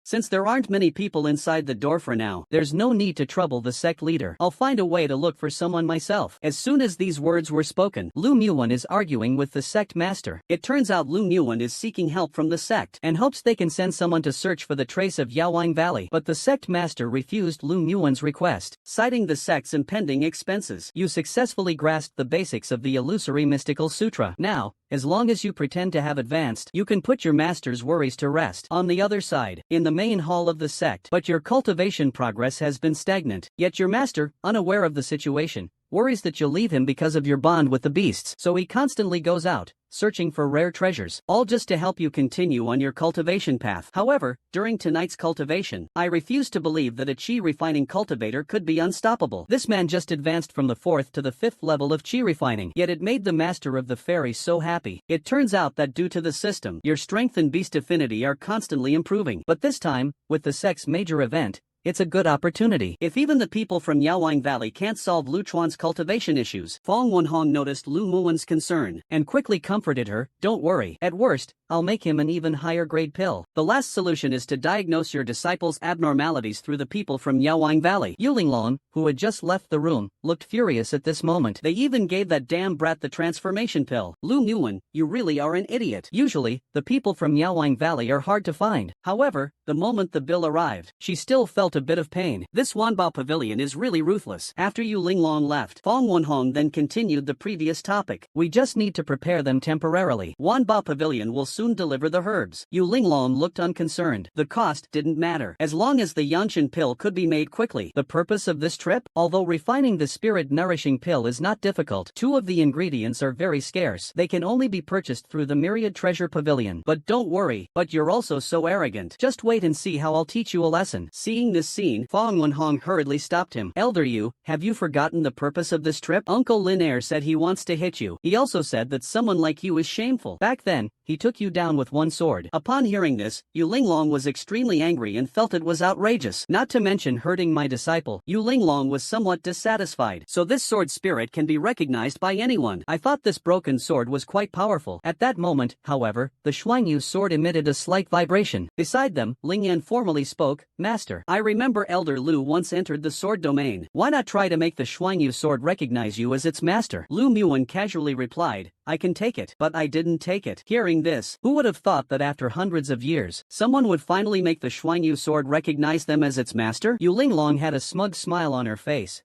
Since there aren't many people inside the door for now, there's no need to trouble the sect leader. I'll find a way to look for someone myself. As soon as these words were spoken, Lu Muwen is arguing with the sect master. It turns out Lu Muwen is seeking help from the sect and hopes they can send someone to search for the trace of Yaoang Valley. But the sect master refused Lu Muwen's request, citing the sect's impending expenses. You successfully grasped the basics of the illusory mystical sutra. Now, as long as you pretend to have advanced, you can put your master's worries to rest. On the other side, in the main hall of the sect, but your cultivation progress has been stagnant. Yet your master, unaware of the situation, worries that you'll leave him because of your bond with the beasts. So he constantly goes out, searching for rare treasures, all just to help you continue on your cultivation path. However, during tonight's cultivation, I refuse to believe that a chi refining cultivator could be unstoppable. This man just advanced from the 4th to the 5th level of chi refining, yet it made the master of the fairies so happy. It turns out that due to the system, your strength and beast affinity are constantly improving. But this time, with the sect's major event, it's a good opportunity. If even the people from Yaoang Valley can't solve Lu Chuan's cultivation issues, Fong Wenhong noticed Lu Muwen's concern and quickly comforted her. Don't worry. At worst, I'll make him an even higher grade pill. The last solution is to diagnose your disciple's abnormalities through the people from Yaoang Valley. Yu Linglong, who had just left the room, looked furious at this moment. They even gave that damn brat the transformation pill. Lu Muwen, you really are an idiot. Usually, the people from Yaoang Valley are hard to find. However, the moment the bill arrived, she still felt a bit of pain. This Wanbao Pavilion is really ruthless. After Yu Linglong left, Fong Wenhong then continued the previous topic. We just need to prepare them temporarily. Wanbao Pavilion will soon deliver the herbs. Yu Linglong looked unconcerned. The cost didn't matter, as long as the Yanshan pill could be made quickly. The purpose of this trip? Although refining the spirit-nourishing pill is not difficult, 2 of the ingredients are very scarce. They can only be purchased through the Myriad Treasure Pavilion. But don't worry, but you're also so arrogant. Just wait and see how I'll teach you a lesson. Seeing this scene, Fong Wenhong hurriedly stopped him. Elder Yu, have you forgotten the purpose of this trip? Uncle Lin Air said he wants to hit you. He also said that someone like you is shameful. Back then, he took you down with one sword. Upon hearing this, Yu Linglong was extremely angry and felt it was outrageous. Not to mention hurting my disciple. Yu Linglong was somewhat dissatisfied. So this sword spirit can be recognized by anyone. I thought this broken sword was quite powerful. At that moment, however, the Shuangyu sword emitted a slight vibration. Beside them, Ling Yan formally spoke, Master, I remember Elder Lu once entered the sword domain. Why not try to make the Shuangyu sword recognize you as its master? Lu Muwen casually replied, I can take it. But I didn't take it. Hearing this, who would have thought that after hundreds of years, someone would finally make the Shuangyu sword recognize them as its master? Yu Linglong had a smug smile on her face.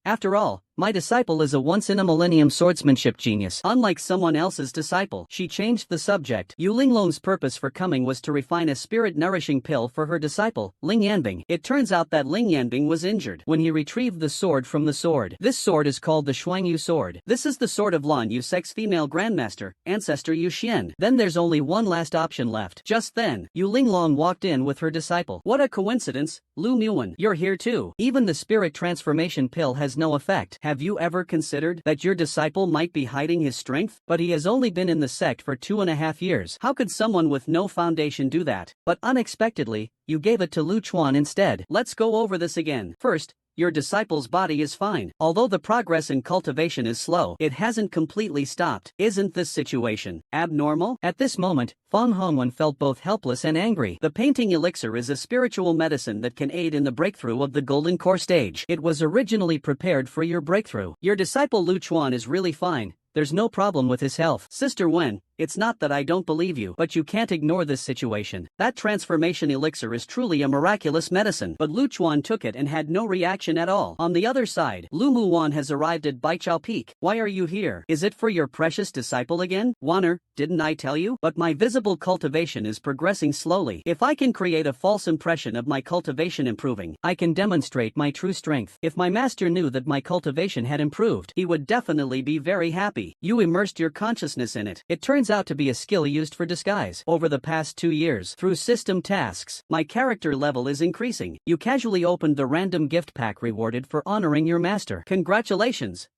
After all, my disciple is a once-in-a-millennium swordsmanship genius. Unlike someone else's disciple, she changed the subject. Yu Linglong's purpose for coming was to refine a spirit-nourishing pill for her disciple, Ling Yanbing. It turns out that Ling Yanbing was injured when he retrieved the sword from the sword. This sword is called the Shuangyu sword. This is the sword of Lan Yu Sect's female grandmaster, ancestor Yu Xian. Then there's only one last option left. Just then, Yu Linglong walked in with her disciple. What a coincidence, Lu Muwen. You're here too. Even the spirit transformation pill has no effect. Have you ever considered that your disciple might be hiding his strength? But he has only been in the sect for 2.5 years. How could someone with no foundation do that? But unexpectedly, you gave it to Lu Chuan instead. Let's go over this again. First, your disciple's body is fine. Although the progress in cultivation is slow, it hasn't completely stopped. Isn't this situation abnormal? At this moment, Fong Hongwen felt both helpless and angry. The painting elixir is a spiritual medicine that can aid in the breakthrough of the golden core stage. It was originally prepared for your breakthrough. Your disciple Lu Chuan is really fine. There's no problem with his health. Sister Wen, It's not that I don't believe you, but you can't ignore this situation. That transformation elixir is truly a miraculous medicine. But Lu Chuan took it and had no reaction at all. On the other side, Lu Muwan has arrived at Baichao Peak. Why are you here? Is it for your precious disciple again? Wanner, didn't I tell you? But my visible cultivation is progressing slowly. If I can create a false impression of my cultivation improving, I can demonstrate my true strength. If my master knew that my cultivation had improved, he would definitely be very happy. You immersed your consciousness in it. It turns out to be a skill used for disguise. Over the past 2 years, through system tasks, my character level is increasing. You casually opened the random gift pack rewarded for honoring your master. Congratulations!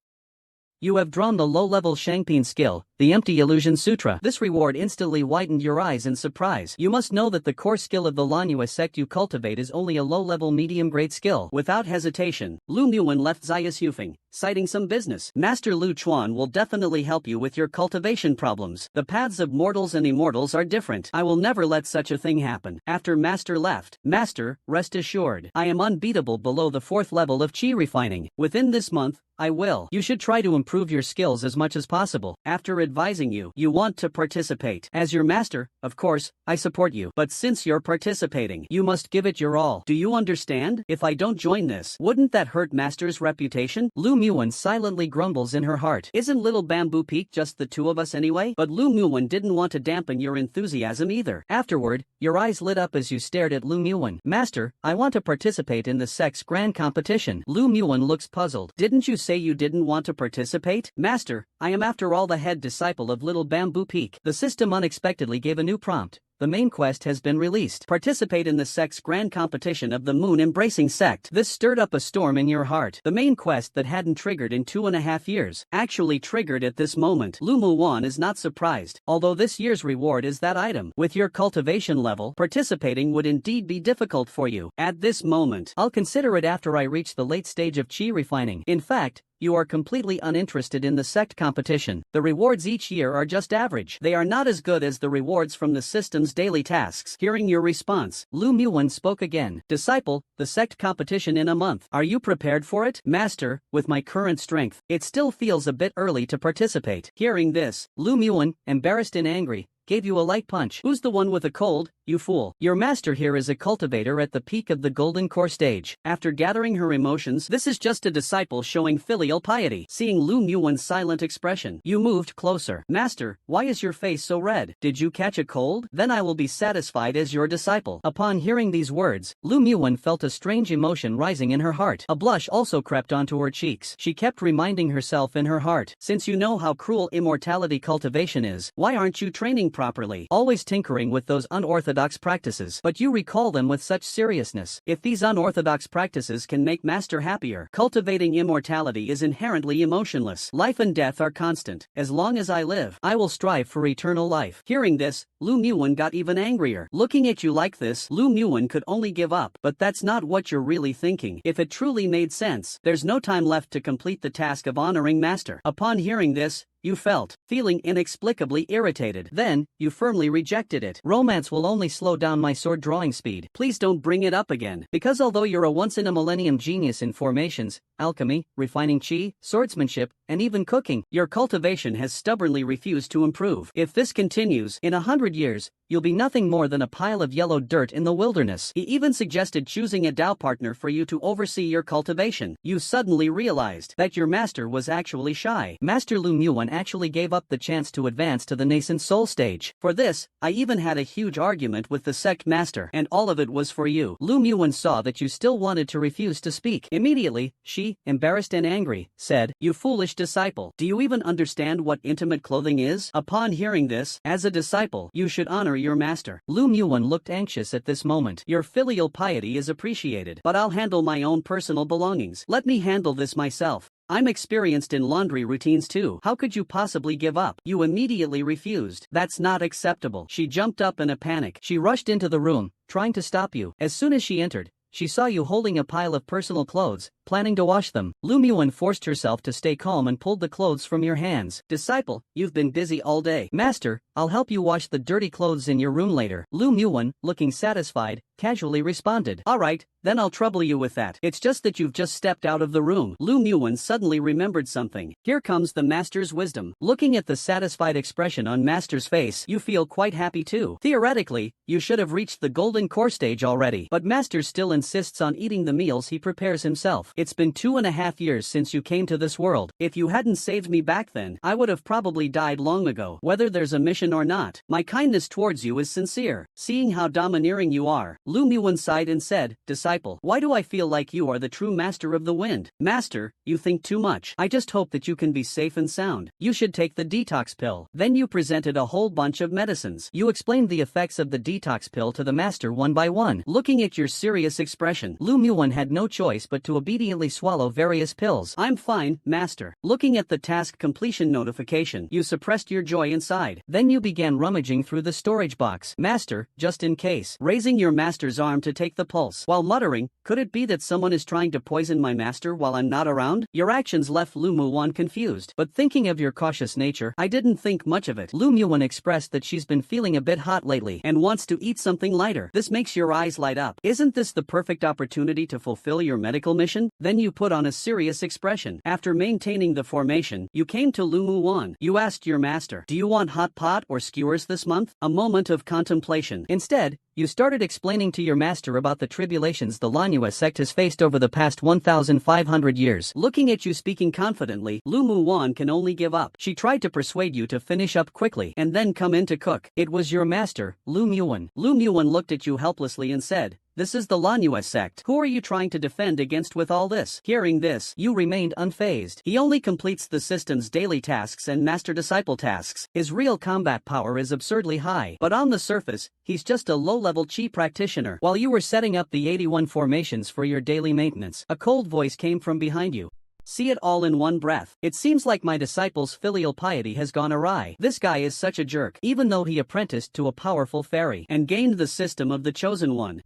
You have drawn the low-level Shangpin skill, the Empty Illusion Sutra. This reward instantly widened your eyes in surprise. You must know that the core skill of the MANHUA sect you cultivate is only a low-level medium-grade skill. Without hesitation, Lu Muwen left Zayas Yufeng, citing some business. Master Lu Chuan will definitely help you with your cultivation problems. The paths of mortals and immortals are different. I will never let such a thing happen. After Master left, Master, rest assured, I am unbeatable below the 4th level of Qi refining. Within this month, I will. You should try to improve your skills as much as possible. After advising you, you want to participate. As your master, of course, I support you. But since you're participating, you must give it your all. Do you understand? If I don't join this, wouldn't that hurt Master's reputation? Lu Muwen silently grumbles in her heart. Isn't Little Bamboo Peak just the 2 of us anyway? But Lu Muwen didn't want to dampen your enthusiasm either. Afterward, your eyes lit up as you stared at Lu Muwen. Master, I want to participate in the sect's grand competition. Lu Muwen looks puzzled. Didn't you say you didn't want to participate? Master, I am after all the head disciple of Little Bamboo Peak. The system unexpectedly gave a new prompt. The main quest has been released. Participate in the sect's grand competition of the moon-embracing sect. This stirred up a storm in your heart. The main quest that hadn't triggered in 2.5 years actually triggered at this moment. Lu Muwan is not surprised, although this year's reward is that item. With your cultivation level, participating would indeed be difficult for you. At this moment, I'll consider it after I reach the late stage of Qi refining. In fact, you are completely uninterested in the sect competition. The rewards each year are just average. They are not as good as the rewards from the system's daily tasks. Hearing your response, Lu Muwen spoke again. Disciple, the sect competition in a month. Are you prepared for it? Master, with my current strength, it still feels a bit early to participate. Hearing this, Lu Muwen, embarrassed and angry, gave you a light punch. Who's the one with a cold, you fool? Your master here is a cultivator at the peak of the golden core stage. After gathering her emotions, this is just a disciple showing filial piety. Seeing Lu Muwen's silent expression, you moved closer. Master, why is your face so red? Did you catch a cold? Then I will be satisfied as your disciple. Upon hearing these words, Lu Muwen felt a strange emotion rising in her heart. A blush also crept onto her cheeks. She kept reminding herself in her heart, since you know how cruel immortality cultivation is, why aren't you training properly? Always tinkering with those unorthodox practices, but you recall them with such seriousness. If these unorthodox practices can make Master happier, cultivating immortality is inherently emotionless. Life and death are constant. As long as I live, I will strive for eternal life. Hearing this, Lu Muwen got even angrier. Looking at you like this, Lu Muwen could only give up. But that's not what you're really thinking. If it truly made sense, there's no time left to complete the task of honoring Master. Upon hearing this, you felt, feeling inexplicably irritated. Then, you firmly rejected it. Romance will only slow down my sword drawing speed. Please don't bring it up again. Because although you're a once-in-a-millennium genius in formations, alchemy, refining qi, swordsmanship, and even cooking, your cultivation has stubbornly refused to improve. If this continues, in 100 years, you'll be nothing more than a pile of yellow dirt in the wilderness. He even suggested choosing a Dao partner for you to oversee your cultivation. You suddenly realized that your master was actually shy. Master Lu Muwen actually gave up the chance to advance to the nascent soul stage. For this, I even had a huge argument with the sect master, and all of it was for you. Lu Muwen saw that you still wanted to refuse to speak. Immediately, she, embarrassed and angry, said, "You foolish disciple, do you even understand what intimate clothing is?" Upon hearing this, as a disciple, you should honor your master. Lu Muwen looked anxious at this moment. Your filial piety is appreciated, but I'll handle my own personal belongings. Let me handle this myself. I'm experienced in laundry routines too. How could you possibly give up? You immediately refused. That's not acceptable. She jumped up in a panic. She rushed into the room, trying to stop you. As soon as she entered, she saw you holding a pile of personal clothes, planning to wash them. Lu Muwen forced herself to stay calm and pulled the clothes from your hands. Disciple, you've been busy all day. Master, I'll help you wash the dirty clothes in your room later. Lu Muon, looking satisfied, casually responded. Alright, then I'll trouble you with that. It's just that you've just stepped out of the room. Lu Muon suddenly remembered something. Here comes the master's wisdom. Looking at the satisfied expression on master's face, you feel quite happy too. Theoretically, you should have reached the golden core stage already. But master still insists on eating the meals he prepares himself. It's been 2.5 years since you came to this world. If you hadn't saved me back then, I would have probably died long ago. Whether there's a mission or not, my kindness towards you is sincere. Seeing how domineering you are, Lu Muon sighed and said, Disciple, why do I feel like you are the true master of the wind? Master, you think too much. I just hope that you can be safe and sound. You should take the detox pill. Then you presented a whole bunch of medicines. You explained the effects of the detox pill to the master one by one. Looking at your serious expression, Lu Muon had no choice but to obediently swallow various pills. I'm fine, master. Looking at the task completion notification, you suppressed your joy inside. Then you began rummaging through the storage box. Master, just in case. Raising your master's arm to take the pulse, while muttering, could it be that someone is trying to poison my master while I'm not around? Your actions left Lu Muon confused. But thinking of your cautious nature, I didn't think much of it. Lu Muon expressed that she's been feeling a bit hot lately and wants to eat something lighter. This makes your eyes light up. Isn't this the perfect opportunity to fulfill your medical mission? Then you put on a serious expression. After maintaining the formation, you came to Lu Muon. You asked your master, do you want hot pot or skewers this month? A moment of contemplation. Instead, you started explaining to your master about the tribulations the MANHUA sect has faced over the past 1,500 years. Looking at you speaking confidently, Lu Muon can only give up. She tried to persuade you to finish up quickly and then come in to cook. It was your master, Lu Muon. Lu Muon looked at you helplessly and said, This is the MANHUA sect. Who are you trying to defend against with all this? Hearing this, you remained unfazed. He only completes the system's daily tasks and master-disciple tasks. His real combat power is absurdly high. But on the surface, he's just a low-level chi practitioner. While you were setting up the 81 formations for your daily maintenance, a cold voice came from behind you. See it all in one breath. It seems like my disciple's filial piety has gone awry. This guy is such a jerk. Even though he apprenticed to a powerful fairy and gained the system of the chosen one,